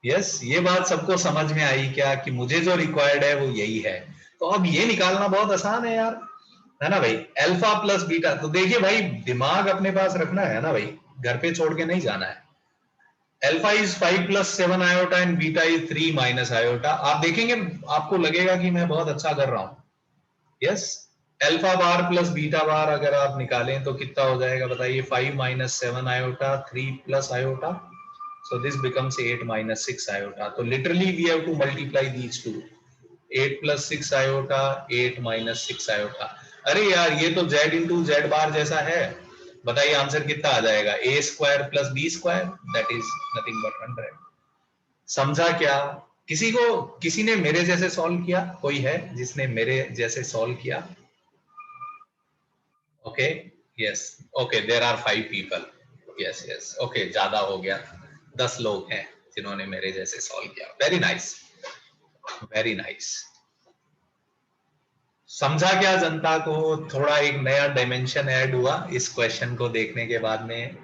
यस ये बात सबको समझ में आई क्या कि मुझे जो रिक्वायर्ड है वो यही है। तो अब ये निकालना बहुत आसान है यार, है ना भाई। अल्फा प्लस बीटा, तो देखिए भाई दिमाग अपने पास रखना है ना भाई, घर पे छोड़ के नहीं जाना है। Alpha is 5 plus 7 iota and beta is 3 minus iota. आप देखेंगे आपको लगेगा कि मैं बहुत अच्छा कर रहा हूं। Yes alpha bar plus beta bar अगर आप निकालें तो कितना हो जाएगा बताइए, 5 minus 7 iota 3 plus iota, so this becomes 8 minus 6 iota. So literally we have to multiply these two, 8 plus 6 iota, 8 minus 6 iota. अरे यार ये तो z into z बार जैसा है। बताइए आंसर कितना आ जाएगा, a square plus b square, that is nothing but 100। समझा क्या? किसी ने मेरे जैसे सॉल्व किया? कोई है जिसने मेरे जैसे सॉल्व किया? Okay yes okay there are 5 people. Yes yes okay ज्यादा हो गया, 10 लोग हैं जिन्होंने मेरे जैसे सॉल्व किया। Very nice very nice. समझा क्या जनता को? थोड़ा एक नया डायमेंशन ऐड हुआ इस क्वेश्चन को देखने के बाद में।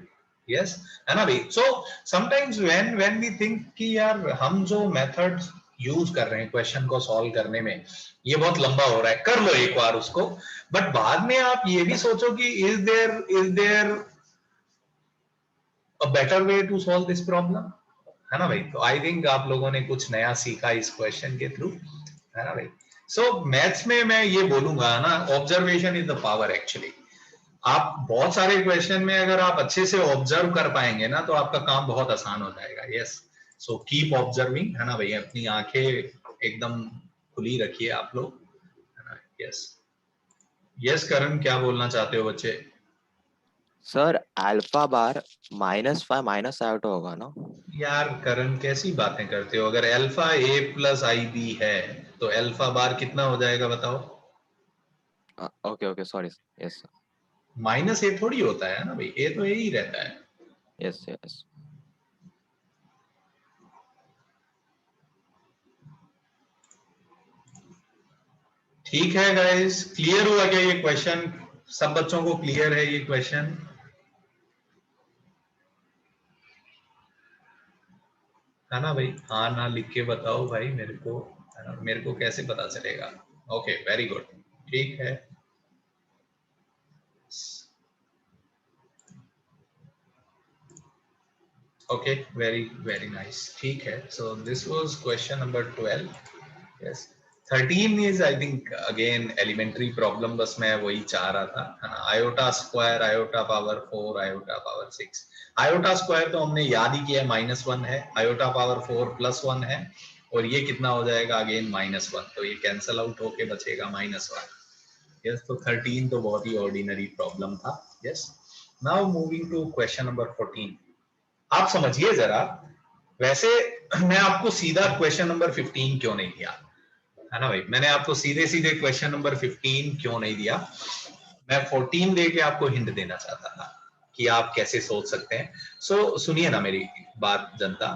यस है ना भाई। So sometimes when we think कि यार हम जो मेथड यूज कर रहे हैं क्वेश्चन को सॉल्व करने में ये बहुत लंबा हो रहा है, कर लो एक बार उसको, बट बाद में आप ये भी सोचो कि is there a better way to solve this problem, है ना भाई। तो आई थिंक आप लोगों ने कुछ नया सीखा इस क्वेश्चन के थ्रू, है ना भाई। सो मैथ्स में मैं ये बोलूंगा ना, observation is the power actually. आप बहुत सारे क्वेश्चन में अगर आप अच्छे से ऑब्जर्व कर पाएंगे ना तो आपका काम बहुत आसान हो जाएगा। यस सो कीप ऑब्जर्विंग, है ना भाई। अपनी आंखें एकदम खुली रखिए आप लोग, है ना। यस यस करण क्या बोलना चाहते हो बच्चे? Sir alpha bar -5 minus iota होगा ना? यार करण कैसी बातें करते हो, अगर alpha a plus i B है तो अल्फा बार कितना हो जाएगा बताओ? Okay okay sorry yes minus A थोड़ी होता है ना भाई, ए तो ए ही रहता है। यस यस ठीक है गाइस, क्लियर हुआ क्या ये क्वेश्चन? सब बच्चों को क्लियर है ये क्वेश्चन? है ना भाई, हाँ ना लिख के बताओ भाई मेरे को, है ना, मेरे को कैसे पता चलेगा। ओके वेरी गुड, ठीक है। ओके वेरी वेरी नाइस, ठीक है। So this was question number 12। Yes 13 is I think again elementary problem, बस मैं वही चाह रहा था, है ना। Iota square, iota power 4, iota power 6। Iota square तो हमने याद ही किया, -1 है। आयोटा पावर 4 +1 है, और ये कितना हो जाएगा अगेन -1, तो ये कैंसल आउट होके बचेगा -1। यस तो 13 तो बहुत ही ऑर्डिनरी प्रॉब्लम था। Yes now moving to question number 14। आप समझिए जरा, वैसे मैं आपको सीधा क्वेश्चन नंबर 15 क्यों नहीं दिया, है ना भाई। मैंने आपको सीधे सीधे क्वेश्चन नंबर 15 क्यों नहीं दिया, मैं 14 दे के आपको हिंट देना चाहता था कि आप कैसे सोच सकते हैं। सो सुनिए ना मेरी बात जनता,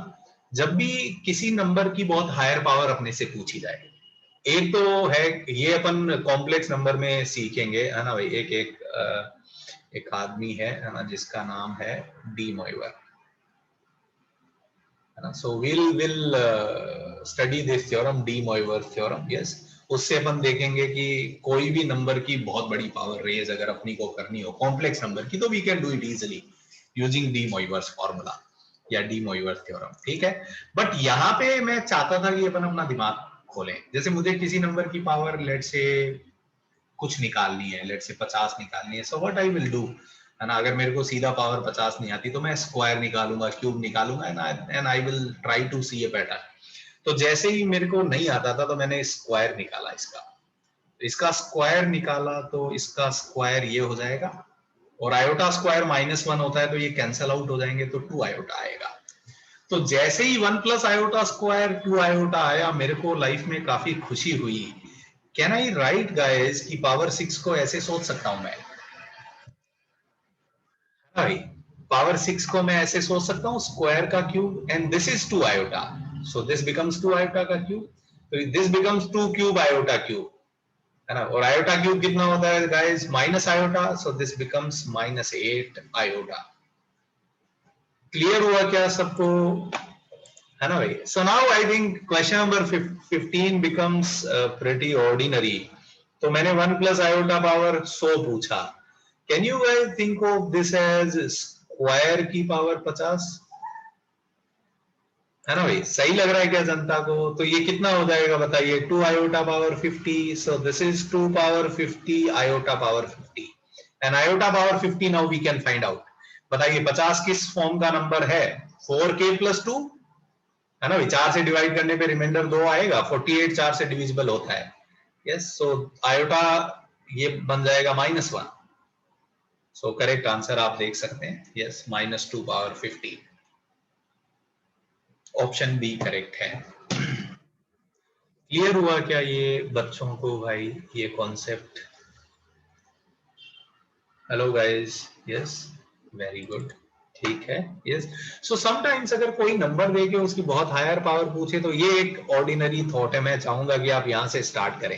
जब भी किसी नंबर की बहुत हायर पावर अपने से पूछी जाए, एक तो है ये अपन कॉम्प्लेक्स नंबर में सीखेंगे, है ना भाई। एक आदमी है ना जिसका नाम है डी मॉइवर, है ना। So will study this theorem, de Moivre theorem. Yes उससे अपन देखेंगे कि कोई भी नंबर की बहुत बड़ी पावर रेज अगर अपनी को करनी हो कॉम्प्लेक्स नंबर की, तो we can do it easily using de Moivre's formula या डी मॉइवर थ्योरम, ठीक है। बट यहाँ पे मैं चाहता था कि अपन अपना दिमाग खोलें। जैसे मुझे किसी नंबर की पावर लेट से कुछ निकालनी है, लेट से 50 निकालनी है, so what I will do, है ना। अगर मेरे को सीधा पावर 50 नहीं आती तो मैं स्क्वायर निकालूंगा, क्यूब निकालूंगा, and I will try to see a pattern. तो जैसे ही मेरे को नहीं आता था तो मैंने स्क्वायर निकाला इसका स्क्वायर निकाला तो इसका स्क्वायर ये हो जाएगा, और आयोटा स्क्वायर -1 होता है तो ये कैंसल आउट हो जाएंगे, तो 2 आयोटा आएगा। तो जैसे ही 1 प्लस आयोटा स्क्वायर 2 आयोटा आया, मेरे को लाइफ में काफी खुशी हुई। कैन आई राइट गाइस कि पावर 6 को ऐसे सोच सकता हूं मैं? भाई पावर 6 को मैं ऐसे सोच सकता हूं, स्क्वायर का cube, and this is 2 iota, so this becomes 2 iota का क्यूब, तो this becomes 2 cube iota cube, है ना। और आयोटा क्यूब कितना होता है guys? Minus iota, so this becomes -8 iota. Clear हुआ क्या सबको, है ना भाई? So now I think question number 15 becomes pretty ordinary. तो मैंने 1 प्लस आयोटा पावर 100 पूछा। Can you guys think of this as square की पावर 50, है ना भाई? सही लग रहा है क्या जनता को? तो ये कितना हो जाएगा बताइए? 2 iota power 50, so this is 2 power 50 iota power 50, and iota power 50 now we can find out. बताइए 50 किस फॉर्म का नंबर है? 4k प्लस 2, है ना भाई? 4 से डिवाइड करने पे रिमाइंडर 2 आएगा, 48 4 से डिविजिबल होता है। यस, सो आयोटा ये बन जाएगा -1। सो करेक्ट आंसर आप देख सकते हैं, yes, -2 power 50, option B correct है। क्लियर हुआ क्या ये बच्चों को भाई ये concept? Hello guys, yes, very good, ठीक है, यस। सो समटाइम्स अगर कोई नंबर देके उसकी बहुत हायर पावर पूछे तो ये एक ऑर्डिनरी थॉट है, मैं चाहूंगा कि आप यहाँ से स्टार्ट करें,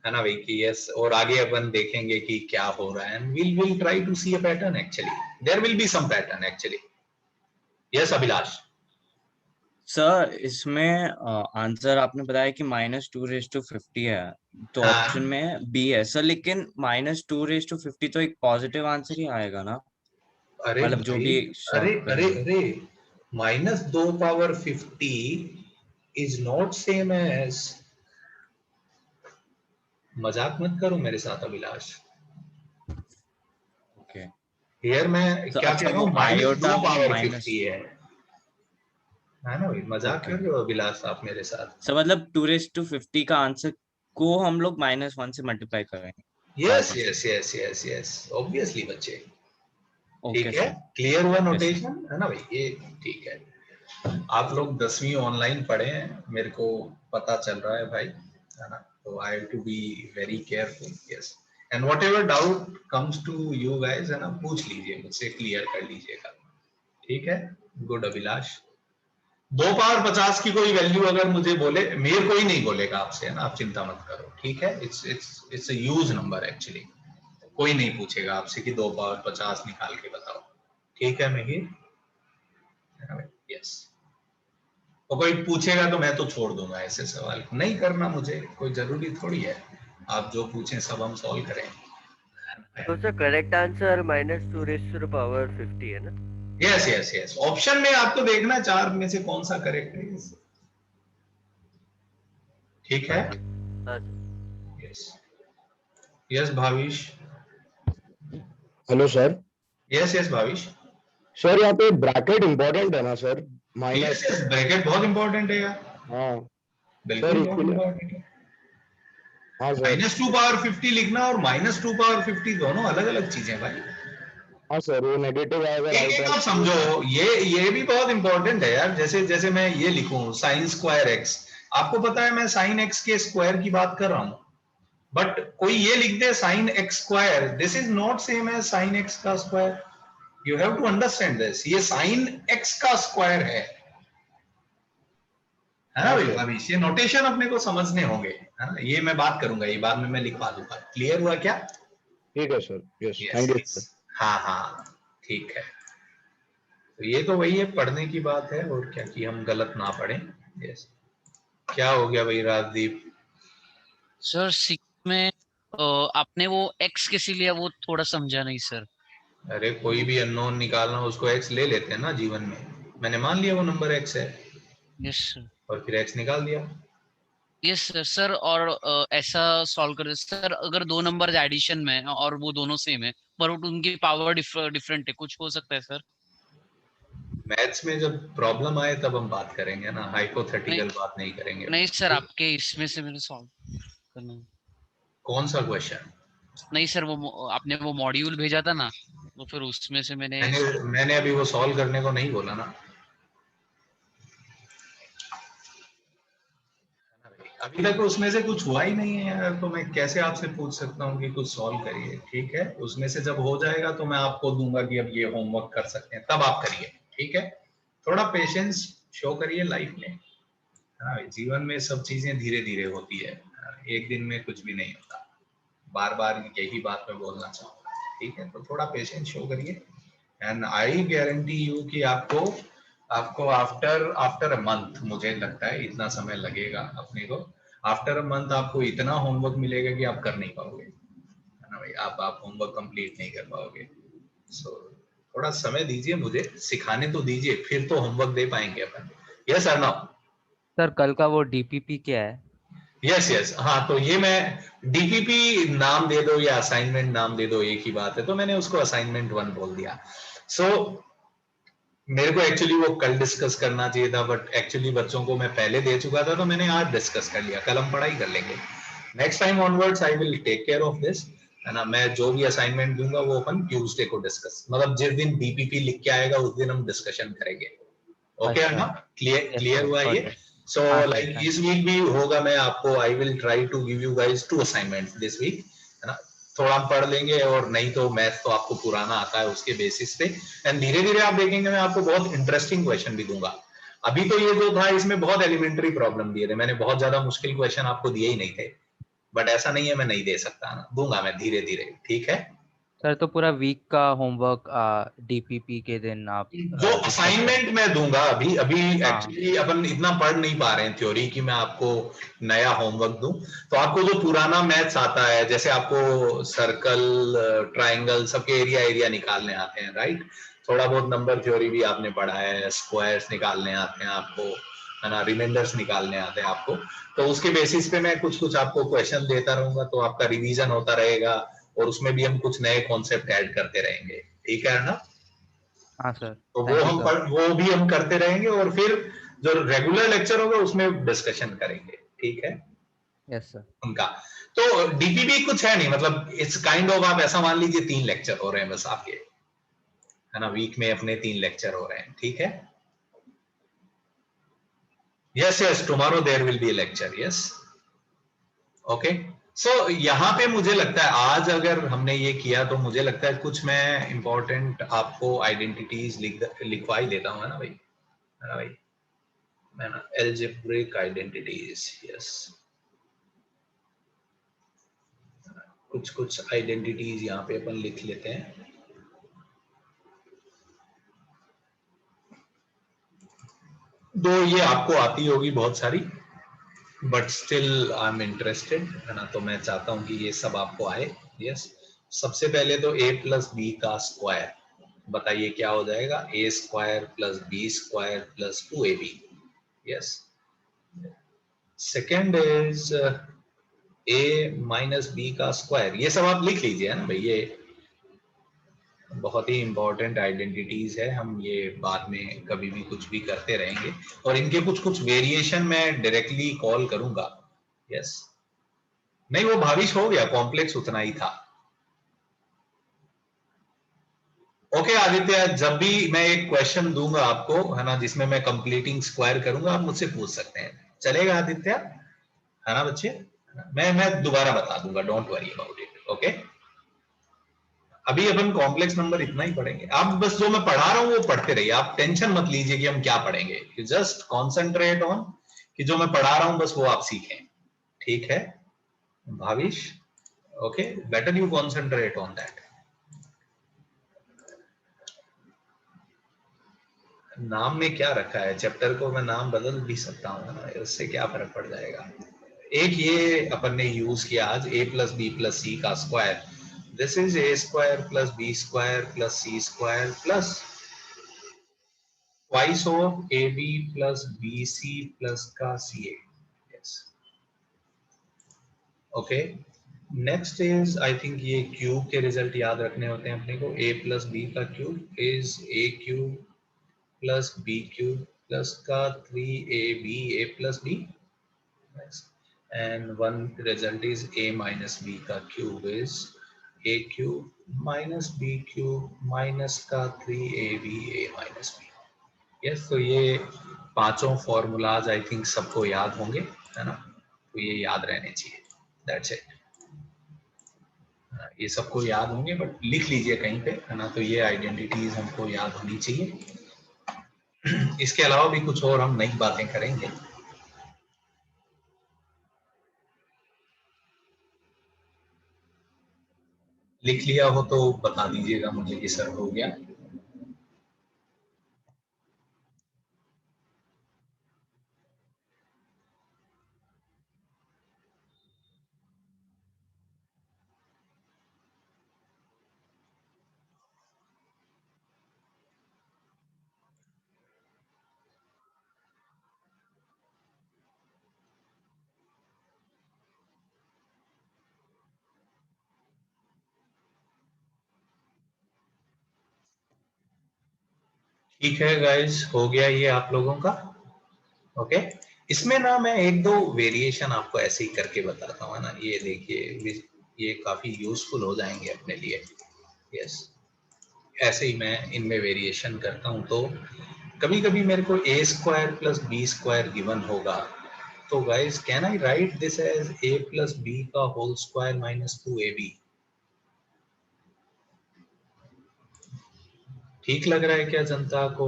है ना भाई? कि यस, और आगे अपन देखेंगे कि क्या हो रहा है, and will try to see a pattern. Actually there will be some pattern actually. Yes Abhilash. Sir इसमें आंसर आपने बताया कि -2⁻50 है, तो हाँ। ऑप्शन में बी है सर, लेकिन -2⁻50 तो एक पॉजिटिव आंसर ही आएगा ना? अरे मतलब जो भाई, भी अरे सॉल्व अरे करेंगे। अरे, -2 power 50 is not same as, मजाक मत करो मेरे साथ अभिलाष। ओके, हियर मैं तो क्या अच्छा कह रहा वो हूँ, आयोटा -2 में पावर माइनस, 50 है ना भाई? मजाक ओके कर रहे हो अभिलाष आप मेरे साथ? सर, मतलब 2⁻50 का आंसर को हम लोग -1 से मल्टीप्लाई करेंगे यस वापस। Yes yes yes yes, obviously बच्चे, ओके ठीक है, सर, क्लियर हुआ यस सर। नोटेशन, है ना भाई? ये ठीक है। आप लोग 10वीं ऑनलाइन पढ़े हैं, मेरे को पता चल रहा है भाई, है ना? तो I have to be very careful, yes, and whatever doubt comes to you guys, है ना, पूछ लीजिए मुझसे, क्लियर कर लीजिएगा, ठीक है? गुड अभिलाष। 2 पावर 50 की कोई वैल्यू अगर मुझे बोले, मेरे कोई नहीं बोलेगा आपसे, है ना, आप चिंता मत करो, ठीक है? It's a huge number actually, कोई नहीं पूछेगा आपसे कि 2 पावर 50 निकाल के बताओ, ठीक है मिहिर? यस, और कोई पूछेगा तो मैं तो छोड़ दूंगा ऐसे सवाल, नहीं करना मुझे कोई जरूरी थोड़ी है, आप जो पूछें सब हम सॉल्व करें। तो सर करेक्ट आंसर -2⁻50 है ना? यस यस यस, ऑप्शन में आपको देखना 4 में से कौन सा करेक्ट है, ठीक है? हाँ sir. Yes yes Bhavish. Hello sir. Yes yes Bhavish. Sir यहाँ पे ब्रैकेट इंपॉर्टेंट है ना सर? यस यस, ब्रैकेट बहुत इंपॉर्टेंट है यार, हाँ बिल्कुल सर, बहुत इसके लिए। इंपॉर्टेंट है। हाँ सर। -2 पावर 50 लिखना और -2 पावर 50 दोनों अलग अलग चीजें भाई, हाँ सर, वो नेगेटिव आएगा एक राइट एक आप वाला। समझो, ये भी बहुत इंपॉर्टेंट है यार। जैसे जैसे मैं ये लिखूं sin स्क्वायर x, आपको पता है मैं sin x के स्क्वायर की बात कर रहा हूं, बट कोई ये लिख दे sin x square, this is not same as sin x का square, you have to understand this, ये sin x का स्क्वायर है ना हाँ भाई? सर। अभी ये नोटेशन अपने को समझने होंगे, है ना? ये मैं बात करूंगा, ये बाद में मैं लिखवा दूंगा, क्लियर हुआ क्या? ठीक है sir, yes, yes thank you yes, sir. हाँ हाँ, ठीक है। तो ये तो वही है, पढ़ने की बात है, और क्या कि हम गलत ना पढ़ें। यस, क्या हो गया भाई राजदीप? सर 6 में आपने वो x कैसे लिया वो थोड़ा समझा नहीं सर। अरे कोई भी अननोन निकालना, उसको x ले लेते हैं ना जीवन में, मैंने मान लिया वो नंबर x है यस सर। और फिर x निकाल दिया। Yes sir. सर और ऐसा सॉल्व कर सर, अगर दो नंबर एडिशन में है और वो दोनों सेम है पर उनकी पावर डिफरेंट है, कुछ हो सकता है सर? मैथ्स में जब प्रॉब्लम आए तब हम बात करेंगे ना, हाइपोथेटिकल बात नहीं करेंगे। नहीं सर, आपके इसमें से मैंने सॉल्व करना है। कौन सा क्वेश्चन? नहीं सर, वो आपने वो मॉड्यूल भेजा था ना, तो फिर उसमें से मैंने अभी वो सॉल्व करने को नहीं बोला ना। अभी तक उसमें से कुछ हुआ ही नहीं है यार, तो मैं कैसे आपसे पूछ सकता हूँ कि कुछ सॉल्व करिए। ठीक है, उसमें से जब हो जाएगा तो मैं आपको दूंगा कि अब ये होमवर्क कर सकते हैं, तब आप करिए। ठीक है, थोड़ा पेशेंस शो करिए लाइफ में। हाँ, जीवन में सब चीजें धीरे धीरे होती है, एक दिन में कुछ भी नहीं होता। बार बार यही बात मैं बोलना चाहूंगा। ठीक है, तो थोड़ा पेशेंस शो करिए एंड आई गारंटी यू कि आपको आफ्टर अ मंथ, मुझे लगता है इतना समय लगेगा अपने को, आफ्टर अ मंथ आपको इतना होमवर्क मिलेगा कि आप कर नहीं पाओगे, है ना भाई। आप होमवर्क कंप्लीट नहीं कर पाओगे। सो थोड़ा समय दीजिए, मुझे सिखाने तो दीजिए, फिर तो होमवर्क दे पाएंगे अपन। यस और नो? सर कल का वो डीपीपी क्या है? यस, हाँ, तो ये मैं डीपीपी नाम दे दो या असाइनमेंट नाम दे दो, एक ही बात है, तो मैंने उसको असाइनमेंट 1 बोल दिया। सो मेरे को एक्चुअली वो कल डिस्कस करना चाहिए था, बट एक्चुअली बच्चों को मैं पहले दे चुका था, तो मैंने आज डिस्कस कर लिया। कल हम पढ़ाई कर लेंगे। Next time onwards I will take care of this, है ना। मैं जो भी असाइनमेंट दूंगा वो अपन ट्यूसडे को डिस्कस, मतलब जिस दिन डीपीपी लिख के आएगा उस दिन हम डिस्कशन करेंगे। ओके है ना? क्लियर हुआ ये? सो लाइक इस वीक भी होगा, मैं आपको I will try to give you guys 2 assignments this week, है ना। थोड़ा हम पढ़ लेंगे, और नहीं तो मैथ तो आपको पुराना आता है, उसके बेसिस पे एंड धीरे धीरे आप देखेंगे मैं आपको बहुत इंटरेस्टिंग क्वेश्चन भी दूंगा। अभी तो ये जो था इसमें बहुत एलिमेंट्री प्रॉब्लम दिए थे मैंने, बहुत ज्यादा मुश्किल क्वेश्चन आपको दिए ही नहीं थे, बट ऐसा नहीं है मैं नहीं दे सकता ना, दूंगा मैं धीरे धीरे। ठीक है, सर तो पूरा वीक का होमवर्क डीपीपी के दिन आप जो असाइनमेंट मैं दूंगा अभी हाँ। एक्चुअली अपन इतना पढ़ नहीं पा रहे हैं थ्योरी की, मैं आपको नया होमवर्क दूं, तो आपको जो पुराना मैथ्स आता है, जैसे आपको सर्कल, ट्रायंगल, सबके एरिया निकालने आते हैं, राइट। थोड़ा बहुत नंबर थ्योरी भी आपने पढ़ा है, स्क्वायर्स निकालने आते हैं आपको, है ना, रिमाइंडर्स निकालने आते हैं आपको। तो उसके बेसिस पे मैं कुछ कुछ आपको क्वेश्चन देता रहूंगा, तो आपका रिवीजन होता रहेगा, और उसमें भी हम कुछ नए कॉन्सेप्ट ऐड करते रहेंगे। ठीक है ना? हाँ सर, तो थैंक यू सर। वो भी हम करते रहेंगे, और फिर जो रेगुलर लेक्चर होगा उसमें डिस्कशन करेंगे। ठीक है यस सर। उनका। तो डीपीपी कुछ है नहीं, मतलब इट्स काइंड ऑफ, आप ऐसा मान लीजिए 3 लेक्चर हो रहे हैं बस आपके, है ना, वीक में अपने 3 लेक्चर हो रहे हैं। ठीक है, yes, tomorrow there will be a lecture, yes. Okay, so यहाँ पे मुझे लगता है आज अगर हमने ये किया, तो मुझे लगता है कुछ मैं इंपॉर्टेंट आपको आइडेंटिटीज लिखवा ही देता हूँ, है ना भाई, है ना भाई, है ना, एल्जेब्रिक आइडेंटिटीज, यस। कुछ आइडेंटिटीज यहाँ पे अपन लिख लेते हैं। दो ये आपको आती होगी बहुत सारी, but still I am interested, है ना, तो मैं चाहता हूं कि ये सब आपको आए। यस, सबसे पहले तो a प्लस बी का स्क्वायर, बताइए क्या हो जाएगा? a square plus B square plus 2ab। Yes, second is a minus b का स्क्वायर, ये सब आप लिख लीजिए, है ना भाई, ये बहुत ही इंपॉर्टेंट आइडेंटिटीज है, हम ये बाद में कभी भी कुछ भी करते रहेंगे, और इनके कुछ वेरिएशन मैं डायरेक्टली कॉल करूंगा। यस, नहीं वो भाविश हो गया, कॉम्प्लेक्स उतना ही था। ओके आदित्य, जब भी मैं एक क्वेश्चन दूंगा आपको, है ना, जिसमें मैं कंप्लीटिंग स्क्वायर करूंगा, आप मुझसे पूछ सकते हैं, चलेगा आदित्य? है ना बच्चे, मैं दोबारा बता दूंगा, don't worry about it. Okay, अभी अपन कॉम्प्लेक्स नंबर इतना ही पढ़ेंगे, आप बस जो मैं पढ़ा रहा हूँ वो पढ़ते रहिए, आप टेंशन मत लीजिए कि हम क्या पढ़ेंगे, जस्ट कॉन्सेंट्रेट ऑन कि जो मैं पढ़ा रहा हूँ बस वो आप सीखें। ठीक है Bhavish? Okay, better you concentrate on that. नाम में क्या रखा है? चैप्टर को मैं नाम बदल भी सकता हूँ ना, उससे क्या फर्क पड़ जाएगा। एक ये अपन ने यूज किया आज, a plus B plus C का square, this is a square plus b square plus c square plus twice of ab plus bc plus का ca. Yes. Okay. Next is I think ये cube के result याद रखने होते हैं अपने को, a plus b का cube is a cube plus B cube plus का 3ab a plus b, and one result is a minus b का cube is a cube minus b cube minus का 3ab a minus b. Yes, तो ये पांचों formulas I think सबको याद होंगे, है ना? तो ये याद रहने चाहिए, दैट्स इट। ये सबको याद होंगे, बट लिख लीजिए कहीं पे, है ना? तो ये आइडेंटिटीज हमको याद होनी चाहिए। इसके अलावा भी कुछ और हम नई बातें करेंगे। लिख लिया हो तो बता दीजिएगा मुझे कि सर हो गया। ठीक है गाइस, हो गया ये आप लोगों का। ओके, इसमें ना मैं एक दो वेरिएशन आपको ऐसे ही करके बताता हूँ, है ना? ये देखिए, ये काफी यूजफुल हो जाएंगे अपने लिए। यस, ऐसे ही मैं इनमें वेरिएशन करता हूँ। तो कभी कभी मेरे को a square plus B square given होगा, तो guys can I write this as a plus b का होल स्क्वायर माइनस 2ab? ठीक लग रहा है क्या जनता को?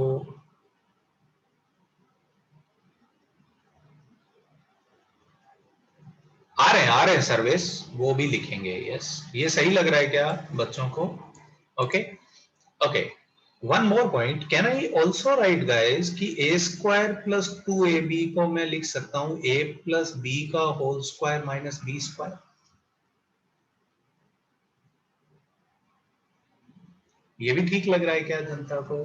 आ रहे हैं सर्विस, वो भी लिखेंगे। यस, ये सही लग रहा है क्या बच्चों को? Okay okay, one more point, can I also write guys कि a स्क्वायर प्लस 2ab को मैं लिख सकता हूं a प्लस b का whole square minus b square? ये भी ठीक लग रहा है क्या जनता को?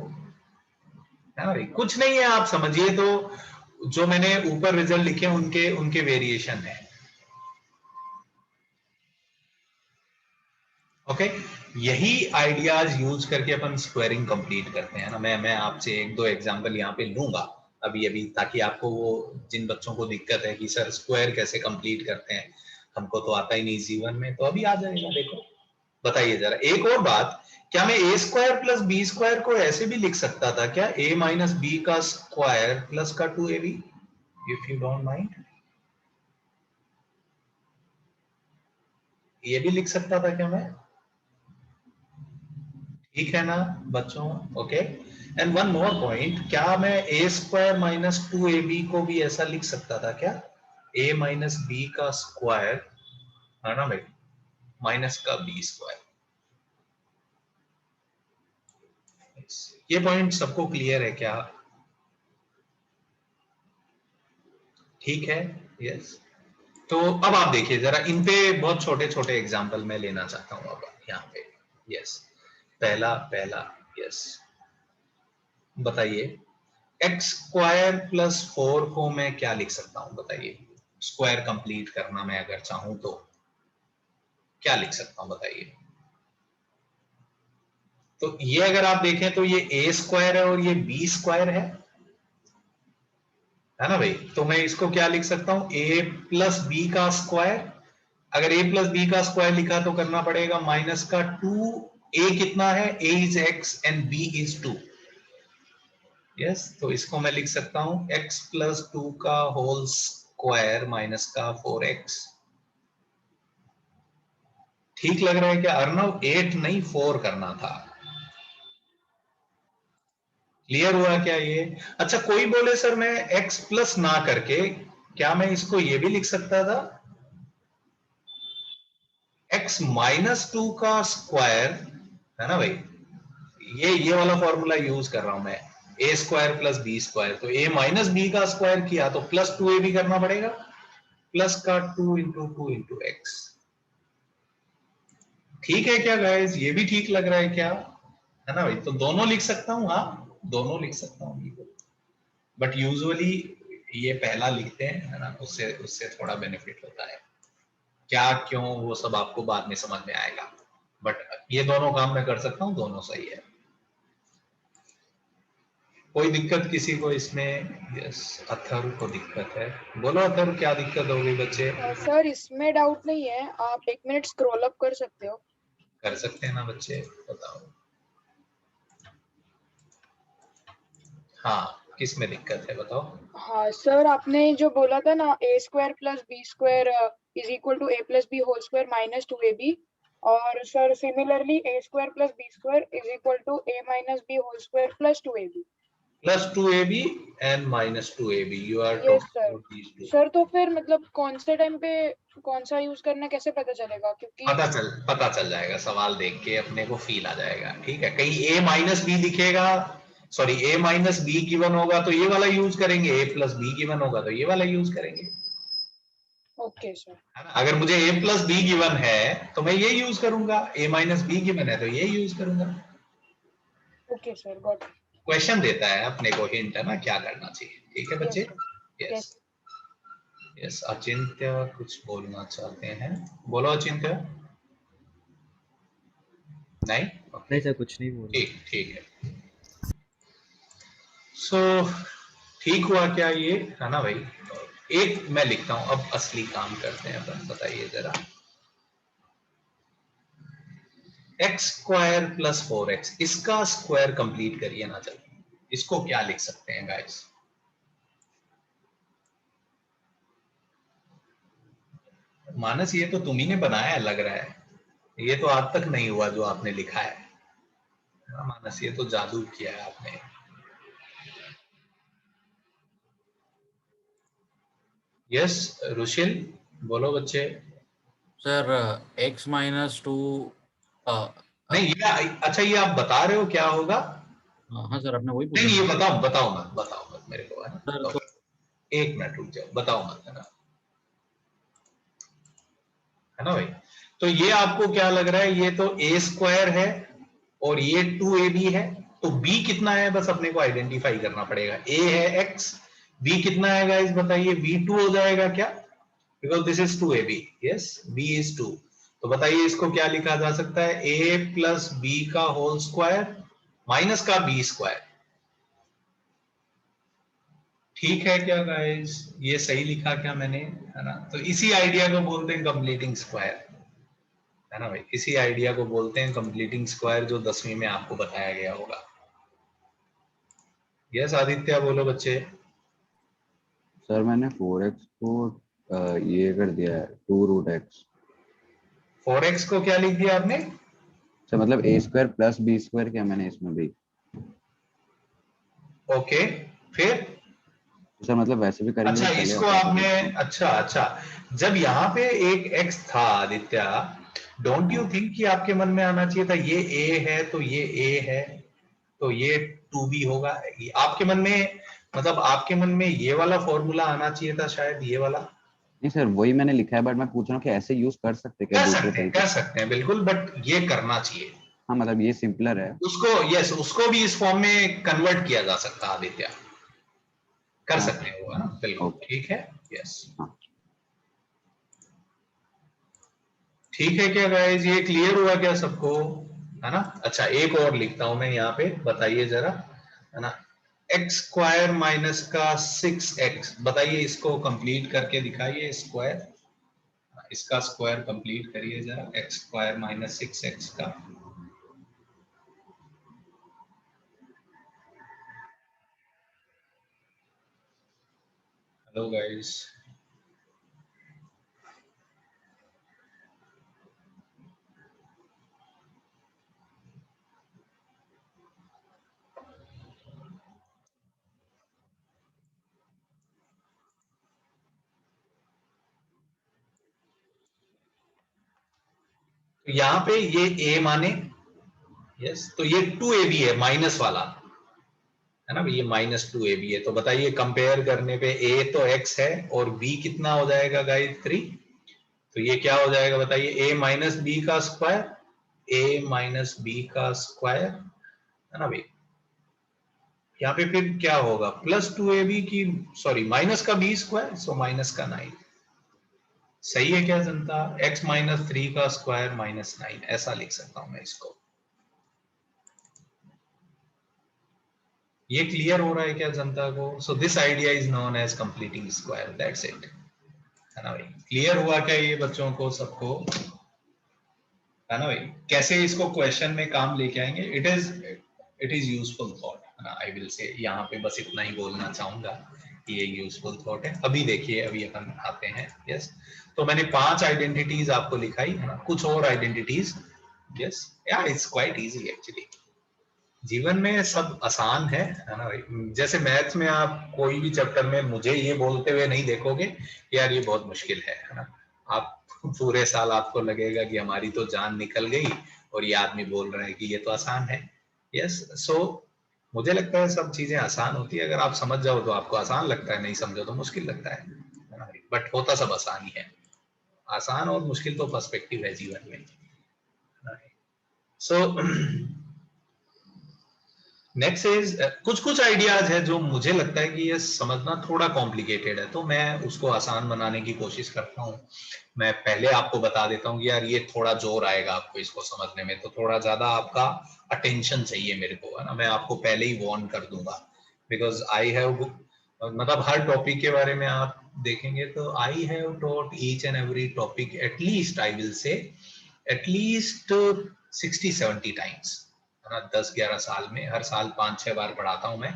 है ना भाई, कुछ नहीं है, आप समझिए तो जो मैंने ऊपर रिजल्ट लिखे उनके वेरिएशन है। ओके, यही आइडियाज यूज करके अपन स्क्वायरिंग कंप्लीट करते हैं ना। मैं आपसे एक दो एग्जांपल यहाँ पे लूंगा अभी, ताकि आपको वो, जिन बच्चों को दिक्कत है कि सर स्क्वायर कैसे कंप्लीट करते हैं, हमको तो आता ही नहीं जीवन में, तो अभी आ जाएगा। देखो, बताइए जरा। एक और बात, क्या मैं a square plus B square को ऐसे भी लिख सकता था क्या? a माइनस बी का स्क्वायर प्लस का 2ab, if you don't mind? ये भी लिख सकता था क्या मैं? ठीक है ना बच्चों? Okay, and one more point, क्या मैं a स्क्वायर माइनस 2ab को भी ऐसा लिख सकता था क्या? a माइनस बी का स्क्वायर, है ना भाई, माइनस का b स्क्वायर। ये पॉइंट सबको क्लियर है क्या? ठीक है, यस। तो अब आप देखिए जरा, इन पे बहुत छोटे छोटे एग्जांपल मैं लेना चाहता हूं अब यहाँ पे। यस, पहला यस, बताइए एक्स स्क्वायर प्लस 4 को मैं क्या लिख सकता हूं? बताइए, स्क्वायर कंप्लीट करना मैं अगर चाहूं तो क्या लिख सकता हूं? बताइए। तो ये अगर आप देखें तो ये a स्क्वायर है और ये b स्क्वायर है ना भाई? तो मैं इसको क्या लिख सकता हूं? a प्लस बी का स्क्वायर। अगर a प्लस बी का स्क्वायर लिखा तो करना पड़ेगा माइनस का 2। a कितना है? a is x and b is 2। Yes, तो इसको मैं लिख सकता हूं x प्लस 2 का होल स्क्वायर माइनस का 4x। ठीक लग रहा है क्या अर्णव? 8 नहीं 4 करना था। क्लियर हुआ क्या ये? अच्छा, कोई बोले सर मैं x प्लस ना करके क्या मैं इसको ये भी लिख सकता था? x माइनस 2 का स्क्वायर, है ना भाई? ये वाला फॉर्मूला यूज कर रहा हूं मैं, a square plus B square. तो a माइनस बी का स्क्वायर किया तो प्लस 2ab करना पड़ेगा, प्लस का 2 इंटू 2 इंटू एक्स। ठीक है क्या गाइस? ये भी ठीक लग रहा है क्या? है ना भाई? तो दोनों लिख सकता हूं, हाँ दोनों लिख सकता हूं, बट यूजुअली ये पहला लिखते हैं, है ना? उससे थोड़ा बेनिफिट होता है। क्या क्यों वो सब आपको बाद में समझ में आएगा, बट ये दोनों काम मैं कर सकता हूं, दोनों सही है। कोई दिक्कत किसी को इसमें? यस, अथर्व को दिक्कत है। बोलो अथर्व, क्या दिक्कत होगी बच्चे? सर इसमें डाउट नहीं है, आप 1 मिनट स्क्रॉल अप कर सकते हो। कर सकते हैं ना बच्चे, बताओ। हाँ, किस में दिक्कत है बताओ। हाँ सर, आपने जो बोला था ना a² + b² = a+b² -2ab, और sir similarly a² + b² = a-b² +2ab। +2ab and -2ab, you are yes talking sir. about these two. Sir तो फिर मतलब कौन से टाइम पे कौन सा यूज करना है कैसे पता चलेगा? क्योंकि पता चल जाएगा, सवाल देख के अपने को फील आ जाएगा। ठीक है, कहीं a-b दिखेगा, सॉरी a-b गिवन होगा तो ये वाला यूज करेंगे, a+b गिवन होगा तो ये वाला यूज करेंगे। Okay sir. है ना? अगर मुझे a+b गिवन है तो मैं ये यूज करूंगा, a-b गिवन है तो ये यूज करूंगा। Okay sir, got it. Question देता है अपने को हिंट, है ना, क्या करना चाहिए। ठीक है बच्चे? Yes yes. अचिंत्य कुछ बोलना चाहते हैं, बोलो अचिंत्य। नहीं? नहीं सर, कुछ नहीं बोल रहा। ठीक ठीक है। सो ठीक हुआ क्या ये, है ना भाई? एक मैं लिखता हूं, अब असली काम करते हैं अपन। बताइए जरा, x² + 4x, इसका स्क्वायर कंप्लीट करिए ना। चलिए, इसको क्या लिख सकते हैं गाइस? मानस, ये तो तुम्ही ने बनाया है लग रहा है, ये तो आज तक नहीं हुआ जो आपने लिखा है। मानस, ये तो जादू किया है आपने। यस रुशिल, बोलो बच्चे। सर x -2 नहीं, ये अच्छा, ये आप बता रहे हो क्या होगा? हाँ सर, आपने वही पूछा। नहीं, ये बताओ मत मेरे को, है ना? तो 1 मिनट रुक जाओ, बताओ मत, है ना भाई? तो ये आपको क्या लग रहा है? ये तो a² है और ये 2ab है, तो b कितना है बस अपने को आइडेंटिफाई करना पड़ेगा। a है x, b कितना है गाइस बताइए? b2 हो जाएगा क्या? Because this is 2ab। Yes, b is 2। तो बताइए इसको क्या लिखा जा सकता है? a + b का होल स्क्वायर माइनस का b²। ठीक है क्या गाइस? ये सही लिखा क्या मैंने, है ना? तो इसी आइडिया को बोलते हैं कंप्लीटिंग स्क्वायर, है ना भाई? इसी आइडिया को बोलते हैं कंप्लीटिंग स्क्वायर, जो 10वीं में आपको बताया गया होगा। यस आदित्य, बोलो बच्चे। सर मैंने 4x को ये कर दिया है 2√x। 4x को क्या लिख दिया आपने? सर मतलब a² + b² क्या मैंने इसमें भी। ओके, फिर सर मतलब वैसे भी करेंगे। अच्छा, इसको आपने, अच्छा, जब यहाँ पे एक x था आदित्य, डोंट यू थिंक कि आपके मन में आना चाहिए था ये a है तो ये a है तो ये 2b होगा? आपके मन में, मतलब आपके मन में ये वाला फॉर्मूला आना चाहिए था शायद, ये वाला। नहीं सर, वही मैंने लिखा है, बट मैं पूछ रहा हूँ कि ऐसे यूज कर सकते क्या? कर सकते हैं बिल्कुल, बट ये करना चाहिए। हाँ मतलब ये सिंपलर है। उसको, यस, उसको भी इस फॉर्म में कन्वर्ट किया जा सकता है आदित्य, कर सकते हो, है ना? बिल्कुल ठीक है। यस, ठीक है क्या गाइस? ये क्लियर हुआ क्या सबको, है ना? अच्छा, एक और लिखता हूं मैं यहाँ पे, बताइए जरा, है ना? x² - का 6x, बताइए इसको कंप्लीट करके दिखाइए स्क्वायर। इसका स्क्वायर कंप्लीट करिए जरा, x² - 6x का। हेलो गाइस, तो यहाँ पे ये a माने, यस, तो ये 2ab है माइनस वाला, है ना? ये -2ab है। तो बताइए कंपेयर करने पे a तो x है और b कितना हो जाएगा गाइस? 3। तो ये क्या हो जाएगा बताइए? a - b का स्क्वायर, a - b का स्क्वायर, है ना भाई? यहाँ पे फिर क्या होगा? +2ab की, सॉरी, माइनस का b², सो माइनस का 9। सही है क्या जनता? x - 3 का स्क्वायर -9, ऐसा लिख सकता हूं मैं इसको। ये क्लियर हो रहा है क्या जनता को? So this idea is known as completing square, that's it, है ना भाई? क्लियर हुआ क्या ये बच्चों को सबको, है ना भाई? कैसे इसको क्वेश्चन में काम लेके आएंगे, इट इज यूजफुल थॉट, है ना? आई विल से यहाँ पे बस इतना ही बोलना चाहूंगा, ये यूजफुल थॉट है। अभी देखिए, अभी अपन आते हैं। यस, तो मैंने 5 आइडेंटिटीज आपको लिखाई, है ना? कुछ और आइडेंटिटीज, यस, या इट्स क्वाइट इजी एक्चुअली। जीवन में सब आसान है ना भाई? जैसे मैथ्स में आप कोई भी चैप्टर में मुझे ये बोलते हुए नहीं देखोगे यार ये बहुत मुश्किल है ना? आप पूरे साल आपको लगेगा कि हमारी तो जान निकल गई और ये आदमी बोल रहा है कि ये तो आसान है। यस, सो मुझे लगता है सब चीजें आसान होती है, अगर आप समझ जाओ तो आपको आसान लगता है, नहीं समझो तो मुश्किल लगता है ना भाई? बट होता सब आसान ही है। आसान और मुश्किल तो पर्सपेक्टिव है जीवन में। सो नेक्स्ट इज कुछ आइडियाज है जो मुझे लगता है कि ये समझना थोड़ा कॉम्प्लिकेटेड है, तो मैं उसको आसान बनाने की कोशिश करता हूँ। मैं पहले आपको बता देता हूँ कि यार ये थोड़ा जोर आएगा आपको इसको समझने में, तो थोड़ा ज्यादा आपका अटेंशन चाहिए मेरे को, है ना? मैं आपको पहले ही वार्न कर दूंगा, बिकॉज आई हैव, मतलब हर टॉपिक के बारे में आप देखेंगे तो I have taught each and every topic at least, I will से एटलीस्ट 60-70 टाइम्स, 10-11 साल में। हर साल 5-6 बार पढ़ाता हूं मैं,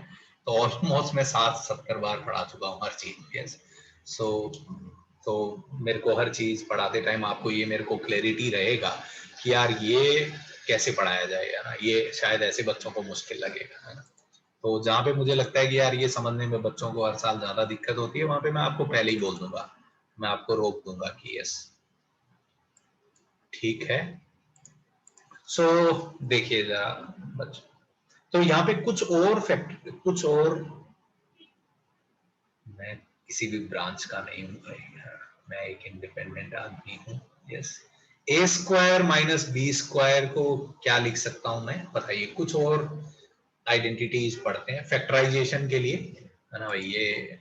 तो ऑलमोस्ट मैं 60-70 बार पढ़ा चुका हूँ हर चीज। यस, सो तो मेरे को हर चीज पढ़ाते टाइम आपको ये मेरे को क्लैरिटी रहेगा कि यार ये कैसे पढ़ाया जाएगा ना, ये शायद ऐसे बच्चों को मुश्किल लगेगा, है ना? तो जहाँ पे मुझे लगता है कि यार ये समझने में बच्चों को हर साल ज्यादा दिक्कत होती है, वहां पे मैं आपको पहले ही बोल दूंगा, मैं आपको रोक दूंगा कि यस ठीक है। सो देखिए जरा बच्चों, तो यहाँ पे कुछ और मैं किसी भी ब्रांच का नहीं हूँ भाई, मैं एक इंडिपेंडेंट आदमी हूँ। यस, ए स्क्वायर माइनस बी स्क्वायर को क्या लिख सकता हूँ मैं, बताइए? कुछ और आइडेंटिटीज पढ़ते हैं फैक्टराइजेशन के लिए, है ना भाई? ये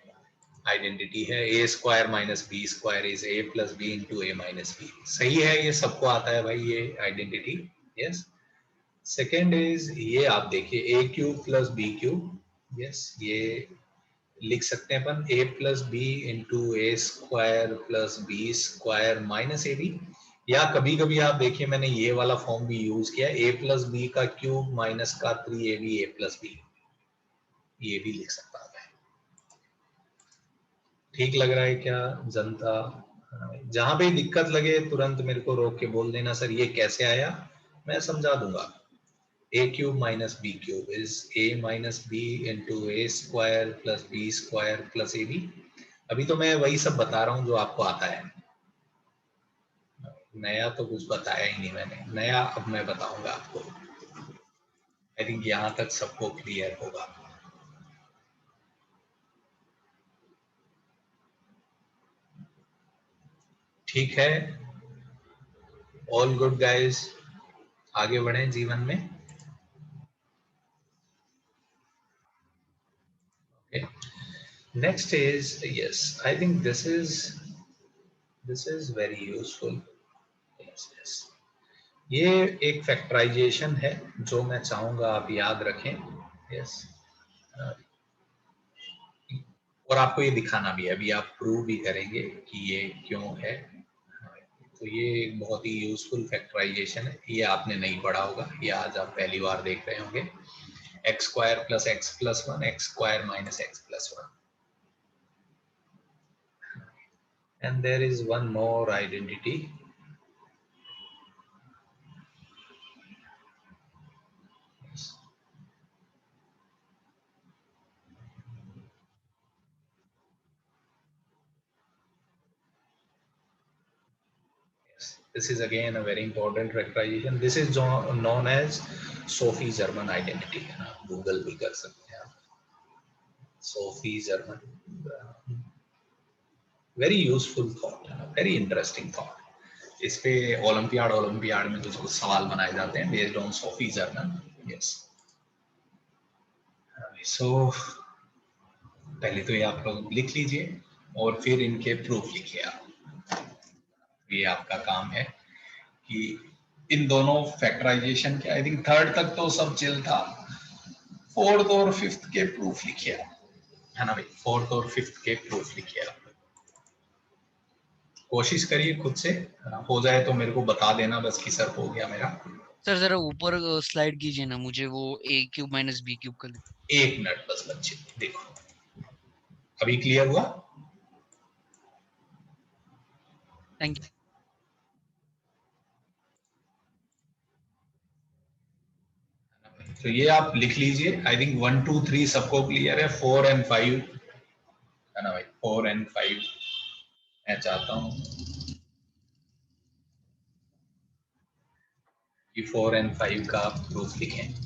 आइडेंटिटी है A square minus B square is A plus B into A minus B. सही है, ये सबको आता है भाई ये आइडेंटिटी। यस, सेकेंड इज ये आप देखिए A cube plus B cube. Yes, ये लिख सकते हैं अपन A plus B into A square plus B square minus A B, या कभी कभी आप देखिए मैंने ये वाला फॉर्म भी यूज किया, ए प्लस बी का क्यूब माइनस का 3ab ए प्लस बी, ये भी लिख सकता हूं मैं। ठीक लग रहा है क्या जनता? जहां पे दिक्कत लगे तुरंत मेरे को रोक के बोल देना, सर ये कैसे आया, मैं समझा दूंगा। a cube minus b cube is a minus b into a square plus b square plus ab। अभी तो मैं वही सब बता रहा हूँ जो आपको आता है, नया तो कुछ बताया ही नहीं मैंने, नया अब मैं बताऊंगा आपको। आई थिंक यहाँ तक सबको क्लियर होगा। ठीक है, ऑल गुड गाइस, आगे बढ़े जीवन में। Okay. Next is, yes, I think this is very useful. Yes, yes. ये एक फैक्टराइजेशन है जो मैं चाहूंगा आप याद रखें। यस, और आपको ये दिखाना भी है, अभी आप प्रूव भी करेंगे कि ये क्यों है। तो ये एक बहुत ही यूजफुल फैक्टराइजेशन है, ये आपने नहीं पढ़ा होगा, ये आज आप पहली बार देख रहे होंगे। X square plus x plus 1 x square minus x plus 1। And there is one more identity. Yes. This is again a very important factorization. This is known as Sophie German identity. Google भी कर सकते हैं आप, Sophie German. Very useful thought, very interesting thought. इस पे olympiad में कुछ सवाल बनाए जाते हैं based on Sophie German. Yes. So पहले तो ये आप लोग लिख लीजिए और फिर इनके प्रूफ लिखिए आप। ये आपका काम है कि इन दोनों फैक्टराइजेशन के, आई थिंक थर्ड तक तो सब चिल था, फोर्थ और फिफ्थ के प्रूफ लिखिए है ना भाई, फोर्थ और फिफ्थ के प्रूफ लिखिए आप। कोशिश करिए खुद से, हो जाए तो मेरे को बता देना बस कि सर हो गया मेरा। सर जरा ऊपर स्लाइड कीजिए ना, मुझे वो a cube minus B cube कर। एक मिनट बस बच्चे, देखो अभी क्लियर हुआ? Thank you. तो ये आप लिख लीजिए। आई थिंक 1 2 3 सबको क्लियर है, 4 एंड 5 है ना भाई, 4 एंड 5 मैं चाहता हूँ कि 4 एंड 5 का आप प्रूफ लिखें।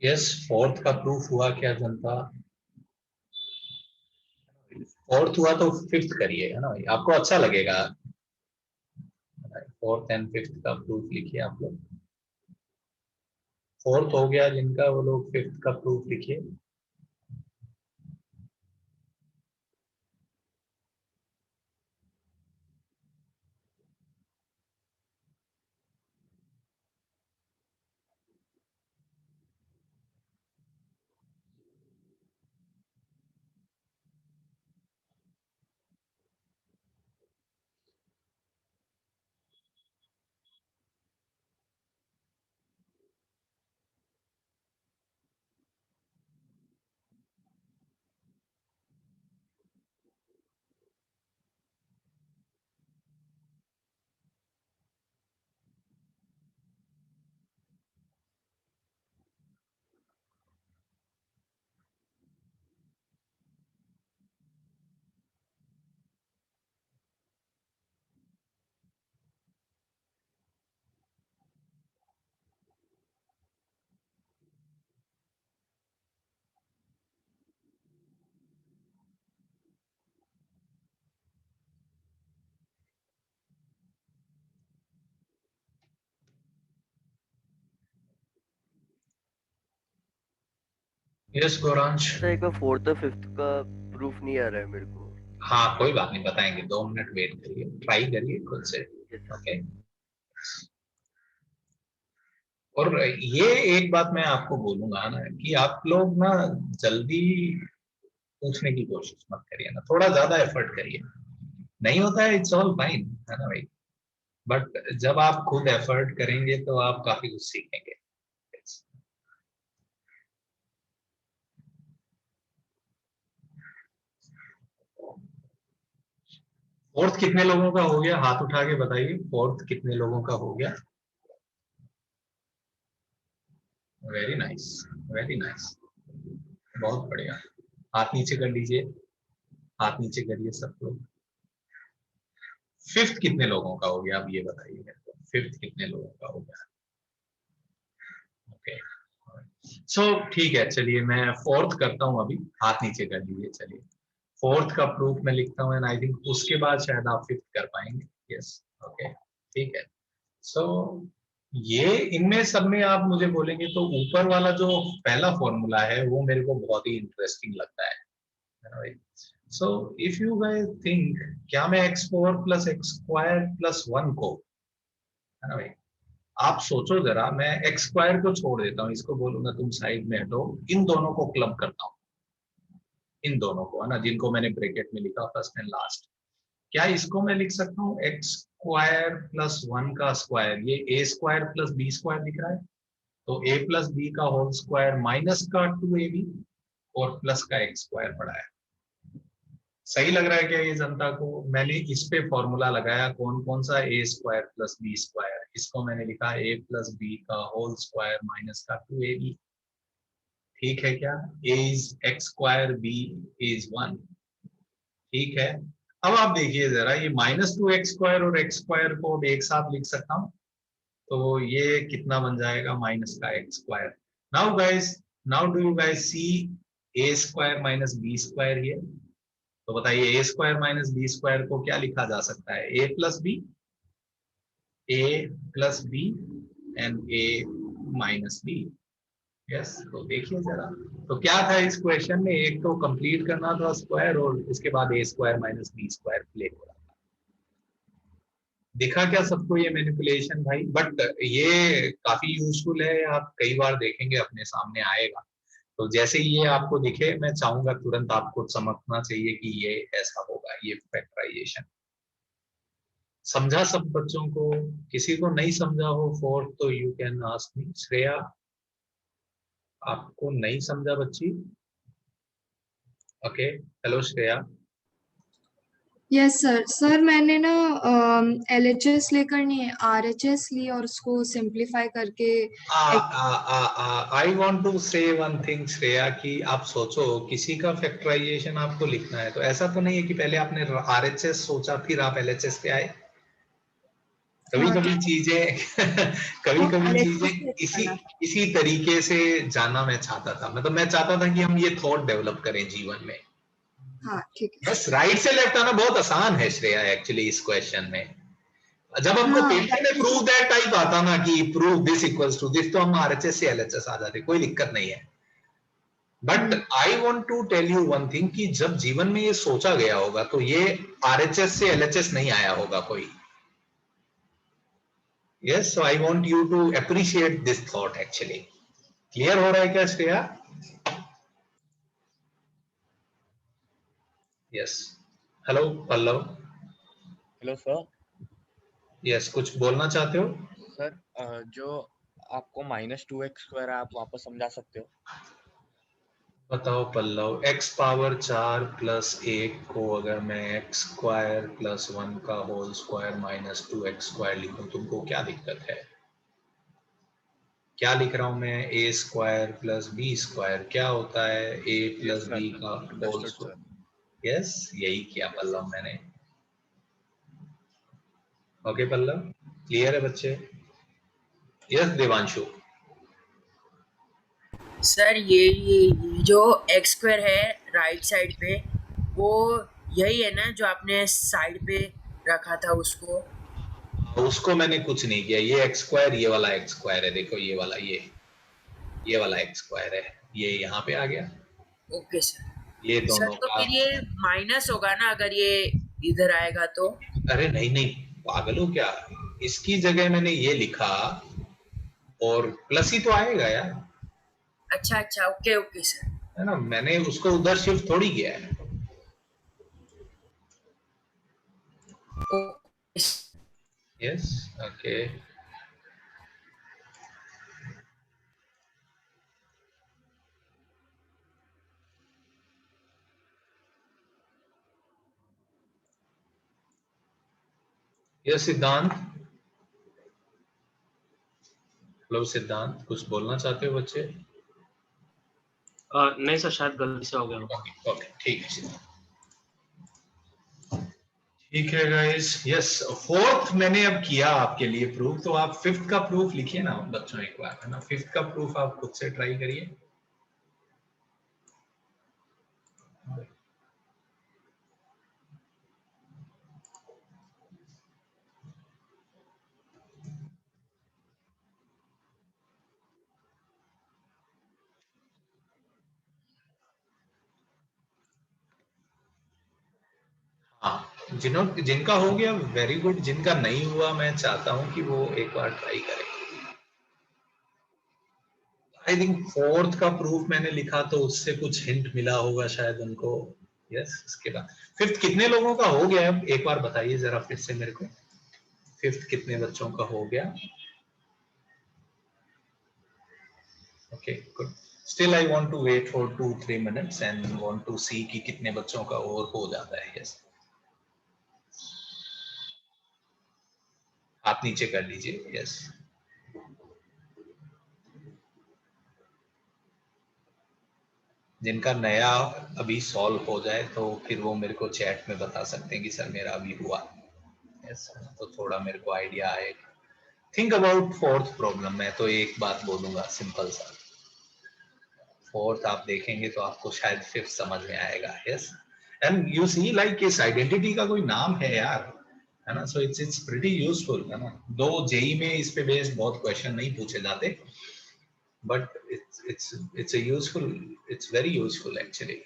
यस, फोर्थ का प्रूफ हुआ क्या जनता? फोर्थ हुआ तो फिफ्थ करिए है ना भाई, आपको अच्छा लगेगा। फोर्थ एंड फिफ्थ का प्रूफ लिखिए आप लोग। फोर्थ हो गया जिनका, वो लोग फिफ्थ का प्रूफ लिखिए। यस गौरांश। सर एक बार फोर्थ और फिफ्थ का प्रूफ नहीं आ रहा है मेरे को। हाँ कोई बात नहीं, बताएंगे, 2 मिनट वेट करिए, ट्राई करिए खुद से। ओके। और ये एक बात मैं आपको बोलूंगा ना कि आप लोग ना जल्दी पूछने की कोशिश मत करिए ना, थोड़ा ज्यादा एफर्ट करिए। नहीं होता है, इट्स ऑल फाइन है ना भाई, बट जब आप खुद एफर्ट करेंगे तो आप काफी कुछ सीखेंगे। फोर्थ कितने लोगों का हो गया, हाथ उठा के बताइए, फोर्थ कितने लोगों का हो गया? वेरी नाइस, वेरी नाइस, बहुत बढ़िया। हाथ नीचे कर लीजिए, हाथ नीचे करिए सब लोग। फिफ्थ कितने लोगों का हो गया, अब ये बताइए मेरे को, फिफ्थ कितने लोगों का हो गया? ओके, सो ठीक है, चलिए मैं फोर्थ करता हूं अभी, हाथ नीचे कर लीजिए। चलिए फोर्थ का प्रूफ मैं लिखता हूँ, एंड आई थिंक उसके बाद शायद आप फिफ्थ कर पाएंगे। यस, ओके, ठीक है। सो ये इनमें सब में आप मुझे बोलेंगे तो ऊपर वाला जो पहला फॉर्मूला है वो मेरे को बहुत ही इंटरेस्टिंग लगता है। So if you guys think, क्या मैं x4 plus x square plus 1 को, है ना भाई, आप सोचो जरा, मैं एक्स स्क्वायर को छोड़ देता हूँ, इसको बोलूंगा तुम साइड में हटो, इन दोनों को क्लब करता हूँ, इन दोनों को, है ना, जिनको मैंने ब्रैकेट में लिखा फर्स्ट एंड लास्ट। क्या इसको मैं लिख सकता हूँ एक्स स्क्वायर प्लस 1 का स्क्वायर, ये ए स्क्वायर प्लस बी स्क्वायर दिख रहा है, तो ए प्लस बी का होल स्क्वायर माइनस का 2ab और प्लस का एक्स स्क्वायर पड़ा है। सही लग रहा है क्या ये जनता को? मैंने इस पे फॉर्मूला लगाया, कौन कौन सा, ए स्क्वायर प्लस बी स्क्वायर, इसको मैंने लिखा ए प्लस बी का होल स्क्वायर माइनस का 2ab। ठीक है क्या? a is x square, b is 1। ठीक है, अब आप देखिए जरा, ये -2x² और x² को अब एक साथ लिख सकता हूँ, तो ये कितना बन जाएगा, -x²। Now guys, now do you guys see a² minus b² here? तो बताइए a² माइनस b² को क्या लिखा जा सकता है, a plus b and a minus b. Yes, तो देखिए जरा, तो क्या था इस क्वेश्चन में, एक तो कंप्लीट करना था स्क्वायर और उसके बाद a² माइनस b² प्ले हो रहा था। दिखा क्या सबको ये मैनिपुलेशन भाई? बट ये काफी यूजफुल है, आप कई बार देखेंगे अपने सामने आएगा। तो जैसे ही ये आपको दिखे, मैं चाहूंगा तुरंत आपको समझना चाहिए कि ये ऐसा होगा, ये फैक्टराइजेशन। समझा सब बच्चों को? किसी को नहीं समझा हो फोर्थ, तो यू कैन आस्क मी। श्रेया, आपको नहीं समझा बच्ची? Okay, hello Shreya. Yes sir. Sir मैंने ना LHS लेकर नहीं है, RHS ली और उसको सिंपलीफाई करके आई वॉन्ट टू से वन थिंग श्रेया, कि आप सोचो किसी का फैक्टराइजेशन आपको लिखना है, तो ऐसा तो नहीं है कि पहले आपने RHS सोचा फिर आप LHS पे आए। कभी कभी चीजें कभी कभी चीजें इसी तरीके से जाना मैं चाहता था, मतलब मैं चाहता था कि हम ये थॉट डेवलप करें जीवन में। हाँ ठीक है। बस राइट से लेफ्ट आना बहुत आसान है श्रेया, एक्चुअली इस क्वेश्चन में। जब हमको पेपर में प्रूव दैट टाइप आता ना, कि prove this equals to this, तो हम RHS से LHS आ जाते, कोई दिक्कत नहीं है। But I want to tell you one thing, कि जब जीवन में ये सोचा गया होगा, तो ये RHS से LHS नहीं आया होगा कोई। Yes, so I want you to appreciate this thought actually. Clear हो रहा है क्या Shreya? Yes, hello Pallav. Hello sir. Yes, कुछ बोलना चाहते हो? सर जो आपको -2x² है, आप वापस समझा सकते हो? बताओ पल्लव, x पावर 4 प्लस 1 को अगर मैं x² प्लस 1 का होल स्क्वायर माइनस 2x² लिखूं, तुमको क्या दिक्कत है? क्या लिख रहा हूं मैं? a² प्लस b², क्या होता है a प्लस b का होल स्क्वायर। यस, यही किया पल्लव मैंने। ओके पल्लव, क्लियर है बच्चे? यस देवांशु। सर ये जो x² है राइट साइड पे, वो यही है ना जो आपने साइड पे रखा था उसको मैंने कुछ नहीं किया, ये x², ये वाला x² है, देखो ये वाला, ये वाला x² है, ये यहाँ पे आ गया। Okay sir. ये सर दोनों तो का, फिर ये माइनस होगा ना अगर ये इधर आएगा तो? अरे नहीं नहीं, पागल हो क्या, इसकी जगह मैंने ये लिखा और प्लस ही तो आएगा यार। अच्छा अच्छा, ओके ओके सर। है ना, मैंने उसको उधर शिफ्ट थोड़ी किया है। Yes, okay. यस सिद्धांत, हेलो सिद्धांत, कुछ बोलना चाहते हो बच्चे? नहीं सर, शायद गलती से हो गया। ओके ठीक है, ठीक है गाइस। यस, फोर्थ मैंने अब किया आपके लिए प्रूफ, तो आप फिफ्थ का प्रूफ लिखिए ना बच्चों एक बार, है ना। फिफ्थ का प्रूफ आप खुद से ट्राई करिए। हाँ, जिनका हो गया वेरी गुड, जिनका नहीं हुआ मैं चाहता हूं कि वो एक बार ट्राई करें। आई थिंक फोर्थ का प्रूफ मैंने लिखा तो उससे कुछ हिंट मिला होगा शायद उनको। यस, इसके बाद फिफ्थ कितने लोगों का हो गया अब एक बार बताइए जरा फिर से मेरे को, फिफ्थ कितने बच्चों का हो गया? Okay good, still I want to wait for 2-3 minutes and want to see कि कितने बच्चों का और हो जाता है। यस, हाथ नीचे कर लीजिए। यस, जिनका नया अभी सॉल्व हो जाए तो फिर वो मेरे को चैट में बता सकते हैं कि सर मेरा अभी हुआ। यस, तो थोड़ा मेरे को आइडिया आएगा। Think about fourth problem. मैं तो एक बात बोलूंगा सिंपल सा, फोर्थ आप देखेंगे तो आपको शायद फिफ्थ समझ में आएगा। Yes, and you see like इस आइडेंटिटी का कोई नाम है यार, है ना। सो इट्स प्रीटी यूजफुल, है ना। दो जेई में इस पे बेस्ड बहुत क्वेश्चन नहीं पूछे जाते, but it's a useful, it's very useful actually.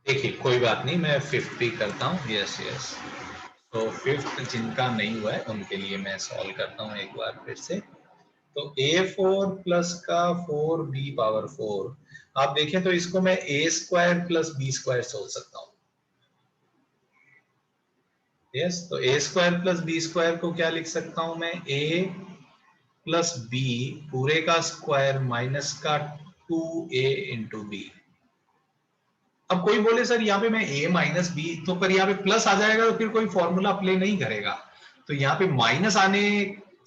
देखिए कोई बात नहीं, मैं फिफ्थ भी करता हूँ। यस यस, तो फिफ्थ जिनका नहीं हुआ है उनके लिए मैं सॉल्व करता हूँ एक बार फिर से। तो a4 प्लस का 4b पावर 4, आप देखें तो इसको मैं a square plus b square सोच सकता हूँ। यस, तो a square plus b square को क्या लिख सकता हूं मैं? a प्लस b पूरे का स्क्वायर माइनस का 2a इंटू b। अब कोई बोले सर यहाँ पे मैं a माइनस b, तो पर यहाँ पे प्लस आ जाएगा तो फिर कोई फॉर्मूला प्ले नहीं करेगा। तो यहाँ पे माइनस आने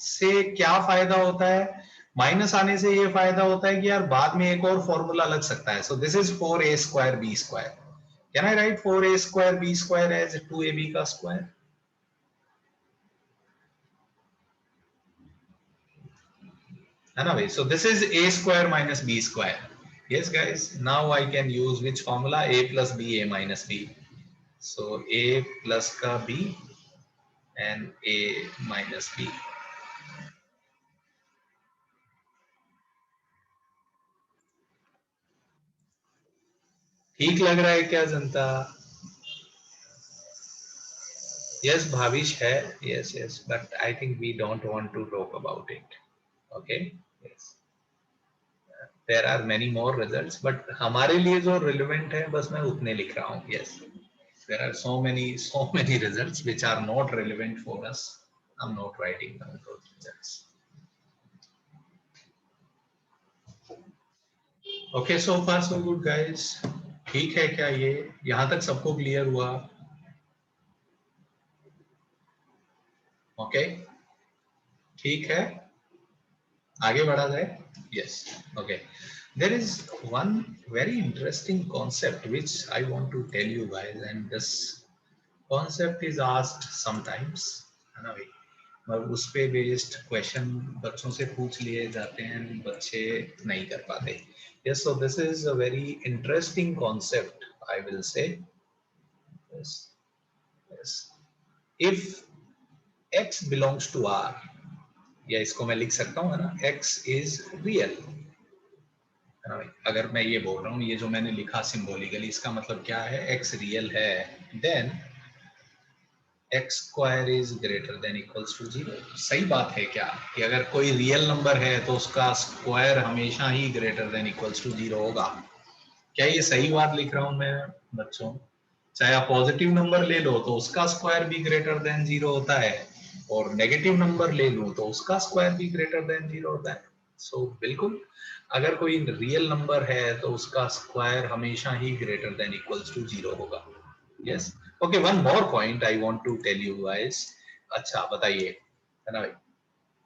से क्या फायदा होता है? माइनस आने से ये फायदा होता है कि यार बाद में एक और फॉर्मूला लग सकता है। So this is 4a square b square. Can I write 4a square b square as 2ab का स्क्वायर? है ना भाई? So this is a square minus b square. Yes guys, now I can use which formula? A plus b, a minus b. So a plus का b and a minus b. ठीक लग रहा है क्या जनता? Yes, Bhavish है। Yes yes, but I think we don't want to talk about it. Okay. Yes. There are many more results, but हमारे लिए जो relevant है बस मैं उतने लिख रहा हूँ। Yes, there are so many results which are not relevant for us. I'm not writing down those results. Okay, so far so good guys. ठीक है क्या ये? यहाँ तक सबको क्लियर हुआ? Okay, ठीक है, आगे बढ़ा जाए। Yes, okay. There is one very interesting concept which I want to tell you guys, and this concept is asked sometimes, है ना भाई? मतलब उस पे बेस्ड क्वेश्चन बच्चों से पूछ लिए जाते हैं, बच्चे नहीं कर पाते। Yes, so this is a very interesting concept, I will say. Yes, yes. If x belongs to R, या इसको मैं लिख सकता हूँ, है ना, x is real, है ना भाई? अगर मैं ये बोल रहा हूँ, ये जो मैंने लिखा सिंबॉलिकली, इसका मतलब क्या है? x रियल है, then x square is greater than equals to 0। सही बात है क्या कि अगर कोई रियल नंबर है तो उसका स्क्वायर हमेशा ही ग्रेटर देन इक्वल्स टू 0 होगा? क्या ये सही बात लिख रहा हूँ मैं बच्चों? चाहे आप पॉजिटिव नंबर ले लो तो उसका स्क्वायर भी ग्रेटर देन 0 होता है, और नेगेटिव नंबर ले लूं तो उसका स्क्वायर भी ग्रेटर देन 0 होता है। सो बिल्कुल अगर कोई रियल नंबर है तो उसका स्क्वायर हमेशा ही ग्रेटर देन इक्वल्स टू 0 होगा। Yes, okay, one more point I want to tell you guys. अच्छा बताइए, है ना भाई,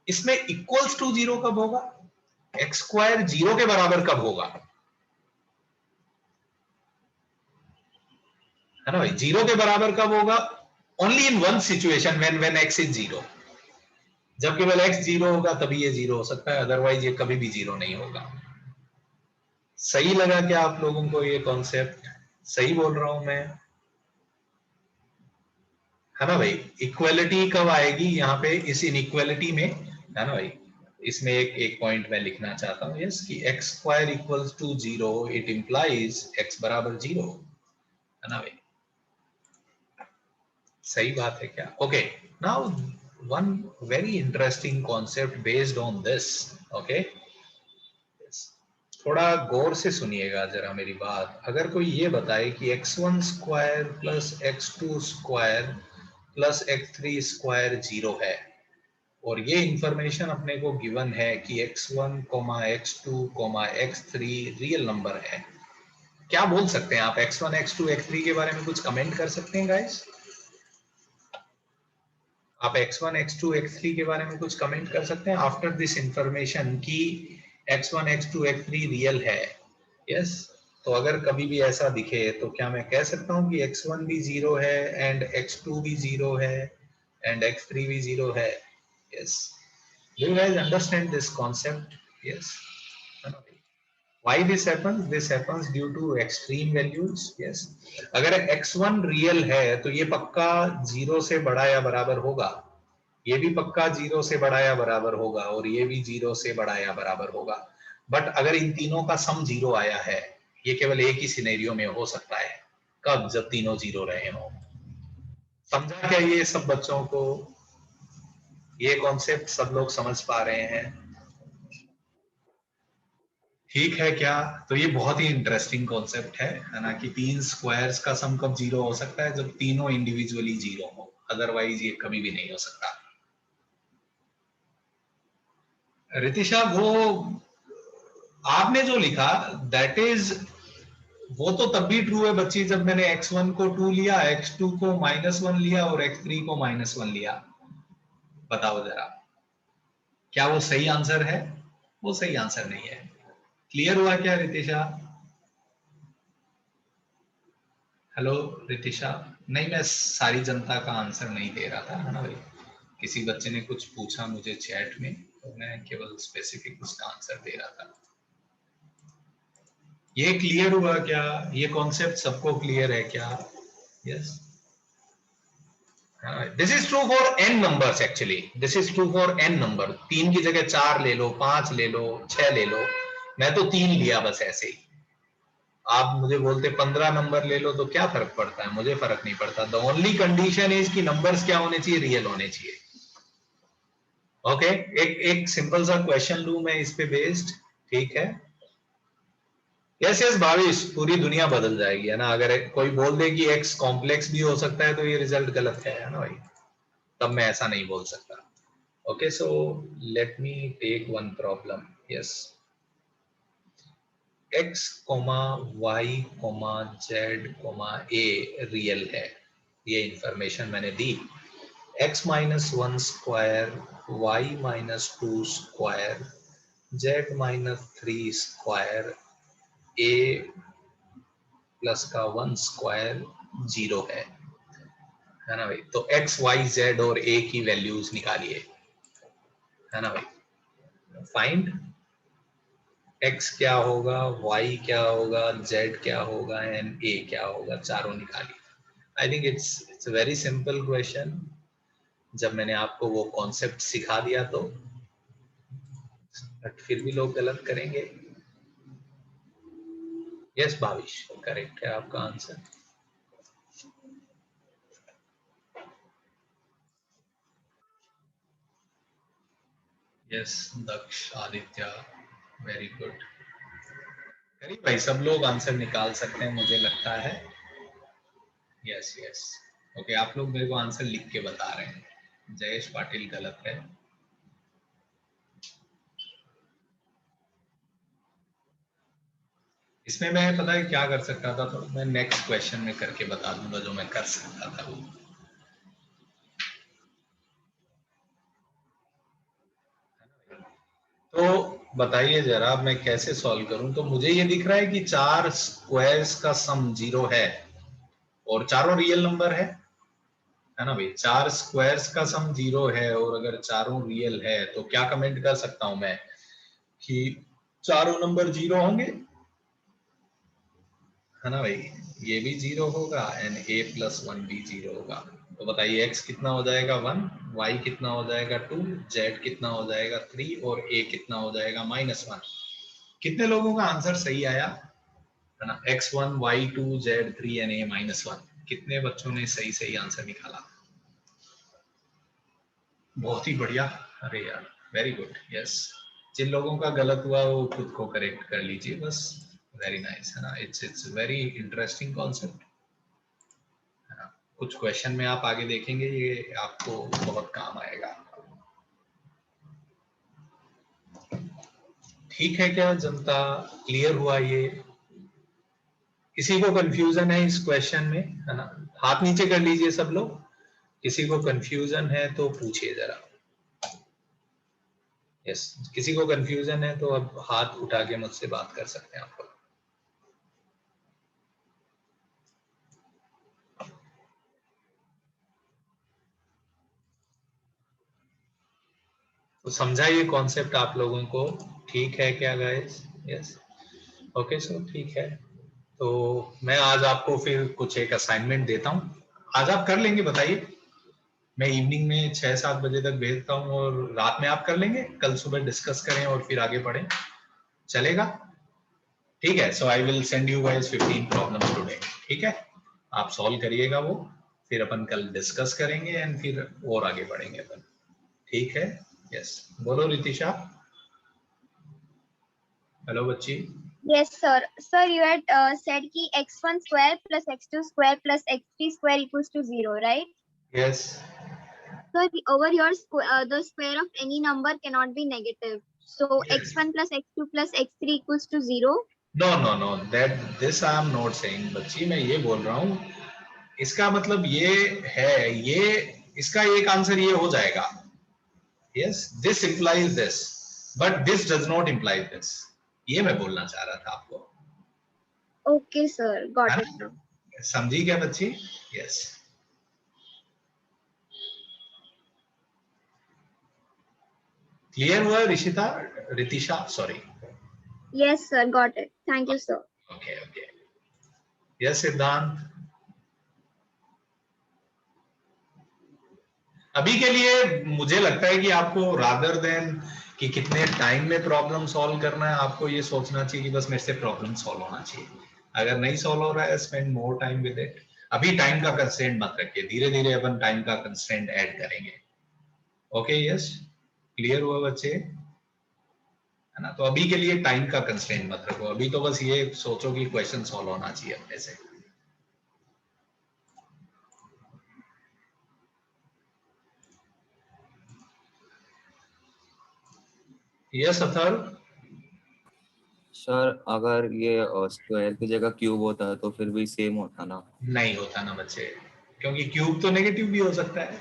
इसमें इक्वल्स टू 0 कब होगा? एक्स स्क्वायर 0 के बराबर कब होगा? है ना भाई, 0 के बराबर कब होगा? Only in one situation, when x is 0। जब केवल x 0 होगा तभी ये 0 हो सकता है, अदरवाइज ये कभी भी 0 नहीं होगा। सही लगा क्या आप लोगों को ये कॉन्सेप्ट? सही बोल रहा हूं मैं, है ना भाई? इक्वालिटी कब आएगी यहाँ पे इस इनइक्वालिटी में, है ना भाई? इसमें एक पॉइंट मैं लिखना चाहता हूँ, यस, कि x square equals to 0, it implies x बराबर 0, है ना भाई? सही बात है क्या? Okay, now one very interesting concept based on this. Okay, थोड़ा गौर से सुनिएगा जरा मेरी बात। अगर कोई ये बताए कि x1 square plus x2 square plus x3 square 0 है, और ये इंफॉर्मेशन अपने को गिवन है कि x1, x2, x3 real number है, क्या बोल सकते हैं आप? x1, x2, x3 के बारे में कुछ कमेंट कर सकते हैं गाइस? आप x1, x2, x3 के बारे में कुछ कमेंट कर सकते हैं आफ्टर दिस इंफॉर्मेशन कि x1, x2, x3 रियल है। यस, तो अगर कभी भी ऐसा दिखे तो क्या मैं कह सकता हूं कि x1 भी 0 है एंड x2 भी 0 है एंड x3 भी 0 है? Yes, do you guys understand this concept? Yes, why this happens due to extreme values. yes, अगर x1 रियल है तो ये पक्का 0 से बड़ा या बराबर होगा, ये भी पक्का 0 से बड़ा या बराबर होगा, और ये भी 0 से बड़ा या बराबर होगा। बट अगर इन तीनों का सम 0 आया है, ये केवल एक ही सिनेरियो में हो सकता है, कब? जब तीनों 0 रहे हो। समझा क्या ये सब बच्चों को? ये कॉन्सेप्ट सब लोग समझ पा रहे हैं? ठीक है क्या? तो ये बहुत ही इंटरेस्टिंग कॉन्सेप्ट है ना, कि तीन स्क्वायर्स का सम कब 0 हो सकता है? जब तीनों इंडिविजुअली 0 हो, अदरवाइज ये कभी भी नहीं हो सकता। रितिशा, वो आपने जो लिखा दैट इज, वो तो तब भी ट्रू है बच्ची जब मैंने x1 को 2 लिया, x2 को -1 लिया और x3 को -1 लिया। बताओ जरा, क्या वो सही आंसर है? वो सही आंसर नहीं है। क्लियर हुआ क्या रितिशा? हेलो रितिशा? नहीं, मैं सारी जनता का आंसर नहीं दे रहा था, है ना भाई? किसी बच्चे ने कुछ पूछा मुझे चैट में, तो मैं केवल स्पेसिफिक उसका आंसर दे रहा था। ये क्लियर हुआ क्या? ये कॉन्सेप्ट सबको क्लियर है क्या? Yes, this is true for n numbers. Actually this is true for n number. 3 की जगह 4 ले लो, 5 ले लो, 6 ले लो, मैं तो 3 लिया बस ऐसे ही। आप मुझे बोलते 15 नंबर ले लो तो क्या फर्क पड़ता है? मुझे फर्क नहीं पड़ता। द ओनली कंडीशन इज कि नंबर्स क्या होने चाहिए? रियल होने चाहिए। ओके, एक सिंपल सा क्वेश्चन लूं मैं इस पे बेस्ड, ठीक है? यस यस भाविश, पूरी दुनिया बदल जाएगी, है ना? अगर कोई बोल दे कि x कॉम्प्लेक्स भी हो सकता है तो ये रिजल्ट गलत है ना भाई? तब मैं ऐसा नहीं बोल सकता। Okay, so let me take one problem. Yes, x, y, z, a real है, ये इंफॉर्मेशन मैंने दी। x -1 square, y -2 square, z -3 square, a plus का 1 स्क्वायर 0 है ना भाई? तो x, y, z और a की वैल्यूज निकालिए, है ना भाई? फाइंड x क्या होगा, y क्या होगा, z क्या होगा एंड a क्या होगा, चारों निकालिए। आई think it's very simple question. जब मैंने आपको वो कॉन्सेप्ट सिखा दिया तो, बट फिर भी लोग गलत करेंगे। यस भाविश, करेक्ट है आपका आंसर। यस दक्ष, आदित्य, वेरी गुड। करीब भाई सब लोग आंसर निकाल सकते हैं मुझे लगता है। यस यस, ओके, आप लोग मेरे को आंसर लिख के बता रहे हैं। जयेश पाटिल गलत है। इसमें मैं पता है क्या कर सकता था, तो मैं नेक्स्ट क्वेश्चन में करके बता दूंगा जो मैं कर सकता था वो। तो बताइए जरा मैं कैसे सॉल्व करूं। तो मुझे ये दिख रहा है कि 4 स्क्वायर्स का सम 0 है और चारों रियल नंबर है ना भाई। 4 स्क्वायर्स का सम 0 है और अगर चारों रियल है तो क्या कमेंट कर सकता हूं मैं कि चारों नंबर 0 होंगे, है ना भाई। ये भी 0 होगा एंड a+1 भी 0 होगा। तो बताइए x कितना हो जाएगा 1, y कितना हो जाएगा 2, z कितना हो जाएगा 3 और a कितना हो जाएगा -1। कितने लोगों का आंसर सही आया, है ना। x1 y2 z3 and a -1। कितने बच्चों ने सही सही आंसर निकाला? बहुत ही बढ़िया। अरे यार वेरी गुड, यस। जिन लोगों का गलत हुआ वो खुद को करेक्ट कर लीजिए बस। वेरी नाइस, है ना। इट्स वेरी इंटरेस्टिंग कॉन्सेप्ट, है ना। कुछ क्वेश्चन में आप आगे देखेंगे ये आपको बहुत काम आएगा। ठीक है क्या जनता, क्लियर हुआ ये? किसी को कंफ्यूजन है इस क्वेश्चन में, है ना? हाथ नीचे कर लीजिए सब लोग। किसी को कंफ्यूजन है तो पूछिए जरा। यस, किसी को कंफ्यूजन है तो अब हाथ उठा के मुझसे बात कर सकते हैं आप लोग। तो समझा ये कॉन्सेप्ट आप लोगों को? ठीक है क्या गाइस? यस, ओके सो ठीक है। तो मैं आज आपको फिर कुछ एक असाइनमेंट देता हूँ, आज आप कर लेंगे बताइए? मैं इवनिंग में 6-7 बजे तक भेजता हूँ और रात में आप कर लेंगे? कल सुबह डिस्कस करें और फिर आगे बढ़ें, चलेगा? ठीक है। So I will send you guys 15 problems today, ठीक है। आप सॉल्व करिएगा वो, फिर अपन कल डिस्कस करेंगे एंड फिर और आगे बढ़ेंगे अपन, ठीक है। यस, बोलो रितिशा। हेलो बच्ची। Yes, sir. Sir, you had said ki x1 square plus x2 square plus x3 square equals to 0, right? Yes. So over here, the square of any number cannot be negative. So x1 plus x2 plus x3 equals to 0. No. This I am not saying, बच्ची। मैं ये बोल रहा हूँ, इसका मतलब ये है, ये इसका एक आंसर ये हो जाएगा। Yes, this implies this, but this does not imply this. ये मैं बोलना चाह रहा था आपको। Okay, sir. Got it now. समझी क्या बच्ची? Yes. क्लियर हुआ Rishita? Ritisha, sorry. Yes, sir. Got it. Thank you, sir. Okay. Yes, सिद्धांत। अभी के लिए मुझे लगता है कि आपको रादर देन कि कितने टाइम में प्रॉब्लम सॉल्व करना है, आपको ये सोचना चाहिए कि बस मेरे से प्रॉब्लम सॉल्व होना चाहिए। अगर नहीं सॉल्व हो रहा है, spend more time with it. अभी टाइम का कंस्ट्रेंट मत रखिए, धीरे धीरे अपन टाइम का कंस्ट्रेंट ऐड करेंगे। ओके, यस, क्लियर हुआ बच्चे, है ना। तो अभी के लिए टाइम का कंस्ट्रेंट मत रखो, अभी तो बस ये सोचो कि क्वेश्चन सॉल्व होना चाहिए अपने से। यस अथर। सर अगर ये स्क्वायर की जगह क्यूब होता तो फिर भी सेम होता ना? नहीं होता ना बच्चे, क्योंकि क्यूब तो नेगेटिव भी हो सकता है,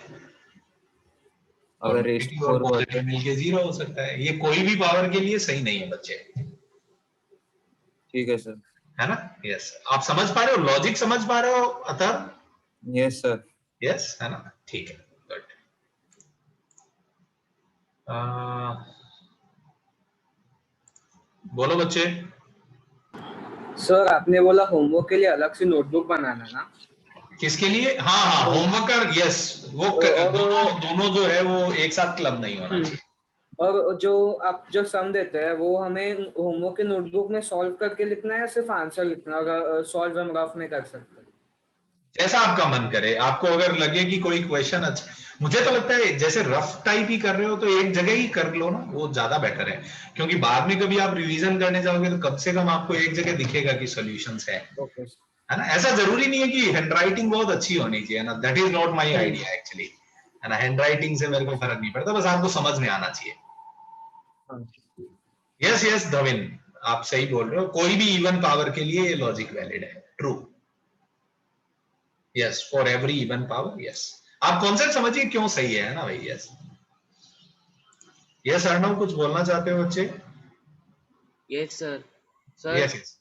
अगर रेस्ट 4 पॉजिटिव मिलके 0 हो सकता है। ये कोई भी पावर के लिए सही नहीं है बच्चे। ठीक है सर, है ना। यस, आप समझ पा रहे हो, लॉजिक समझ पा रहे हो अथर? Yes sir. यस, है ना, ठीक है, गुड। बोलो बच्चे। सर आपने बोला होमवर्क के लिए अलग से नोटबुक बनाना ना? किसके लिए? हाँ, होमवर्क का, यस, वो दोनों जो है वो एक साथ क्लब नहीं होना चाहिए। और जो आप जो सम देते हैं वो हमें होमवर्क के नोटबुक में सॉल्व करके लिखना है या सिर्फ आंसर लिखना? अगर सॉल्व हम रफ में कर सकते हैं? जैसा आपका मन करे। आपको अगर लगे कि कोई क्वेश्चन अच्छा, मुझे तो लगता है जैसे रफ टाइप ही कर रहे हो तो एक जगह ही कर लो ना, वो ज्यादा बेटर है। क्योंकि बाद में कभी आप रिवीजन करने जाओगे तो कम से कम आपको एक जगह दिखेगा कि सॉल्यूशंस है ना। ऐसा जरूरी नहीं है कि हैंडराइटिंग बहुत अच्छी होनी चाहिए ना, that is not my idea actually, है है ना, हैंडराइटिंग से मेरे को फर्क नहीं पड़ता, बस आपको समझ में आना चाहिए। यस यस धविन, आप सही बोल रहे हो, कोई भी इवन पावर के लिए ये लॉजिक वैलिड है, true. Yes, for every even power, yes. आप कॉन्सेप्ट समझिए क्यों सही है ना भाई। यस यस अर्णव, कुछ बोलना चाहते हो बच्चे? Yes sir. Sir yes yes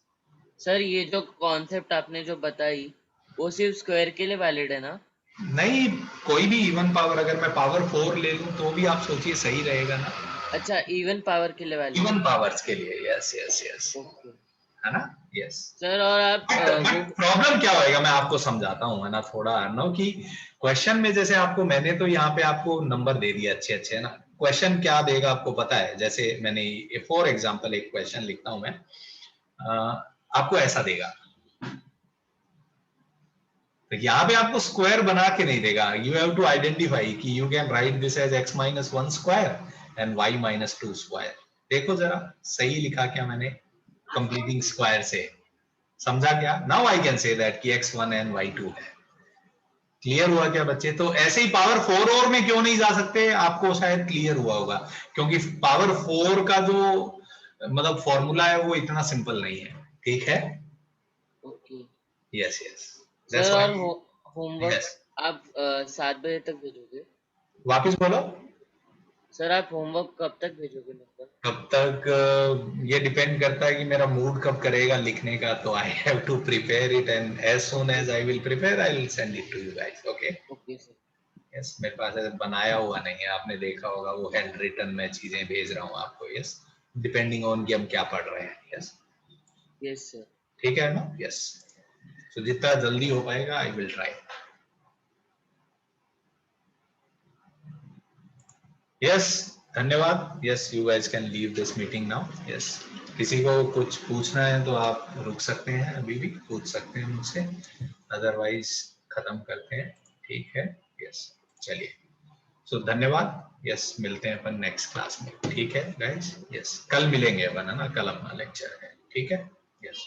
sir ये जो कॉन्सेप्ट आपने जो बताई वो सिर्फ स्क्वायर के लिए वैलिड है ना? नहीं, कोई भी इवन पावर, अगर मैं पावर 4 ले लूं तो भी आप सोचिए सही रहेगा ना। अच्छा, इवन पावर के लिए वैलिड? इवन पावर्स के लिए, यस यस यस, है ना। यस सर, और आप प्रॉब्लम क्या होएगा मैं आपको समझाता हूँ, है ना, थोड़ा अर्णव की क्वेश्चन में, जैसे आपको मैंने तो यहाँ पे आपको नंबर दे दिया अच्छे अच्छे, है ना। क्वेश्चन क्या देगा आपको पता है, जैसे मैंने फॉर एग्जांपल एक क्वेश्चन लिखता हूं मैं, आपको ऐसा देगा, तो यहाँ पे आपको स्क्वायर बना के नहीं देगा, यू हैव टू आइडेंटिफाई कि you can write this as x - 1 square and y - 2 square. देखो जरा सही लिखा क्या मैंने, कंप्लीटिंग स्क्वायर से, समझा क्या? Now I can say that कि x1 एंड y2 है। क्लियर हुआ क्या बच्चे? तो ऐसे ही पावर 4 और में क्यों नहीं जा सकते, आपको शायद क्लियर हुआ होगा, क्योंकि पावर 4 का जो मतलब फॉर्मूला है वो इतना सिंपल नहीं है, ठीक है। ओके। यस यस सर, और होमवर्क आप 7 बजे तक भेजोगे? वापिस बोलो सर, आप होमवर्क कब तक भेजोगे? मतलब कब तक ये डिपेंड करता है कि मेरा मूड कब करेगा लिखने का, तो I have to prepare it and as soon as I will prepare I will send it to you guys. Okay okay sir. Yes, मेरे पास ऐसे बनाया हुआ नहीं है, आपने देखा होगा वो हैंड रिटन में चीजें भेज रहा हूँ आपको। यस, डिपेंडिंग ऑन कि हम क्या पढ़ रहे हैं। Yes yes sir. ठीक है ना। यस, तो जितना जल्दी हो पाएगा आई विल ट्राई। यस, धन्यवाद। Yes, you guys can leave this meeting now. Yes, किसी को कुछ पूछना है तो आप रुक सकते हैं, अभी भी पूछ सकते हैं मुझसे, अदरवाइज खत्म करते हैं, ठीक है। यस, चलिए, सो धन्यवाद। यस, मिलते हैं अपन नेक्स्ट क्लास में, ठीक है गाइस। यस, कल मिलेंगे अपन, है ना, कल अपना लेक्चर है, ठीक है। यस।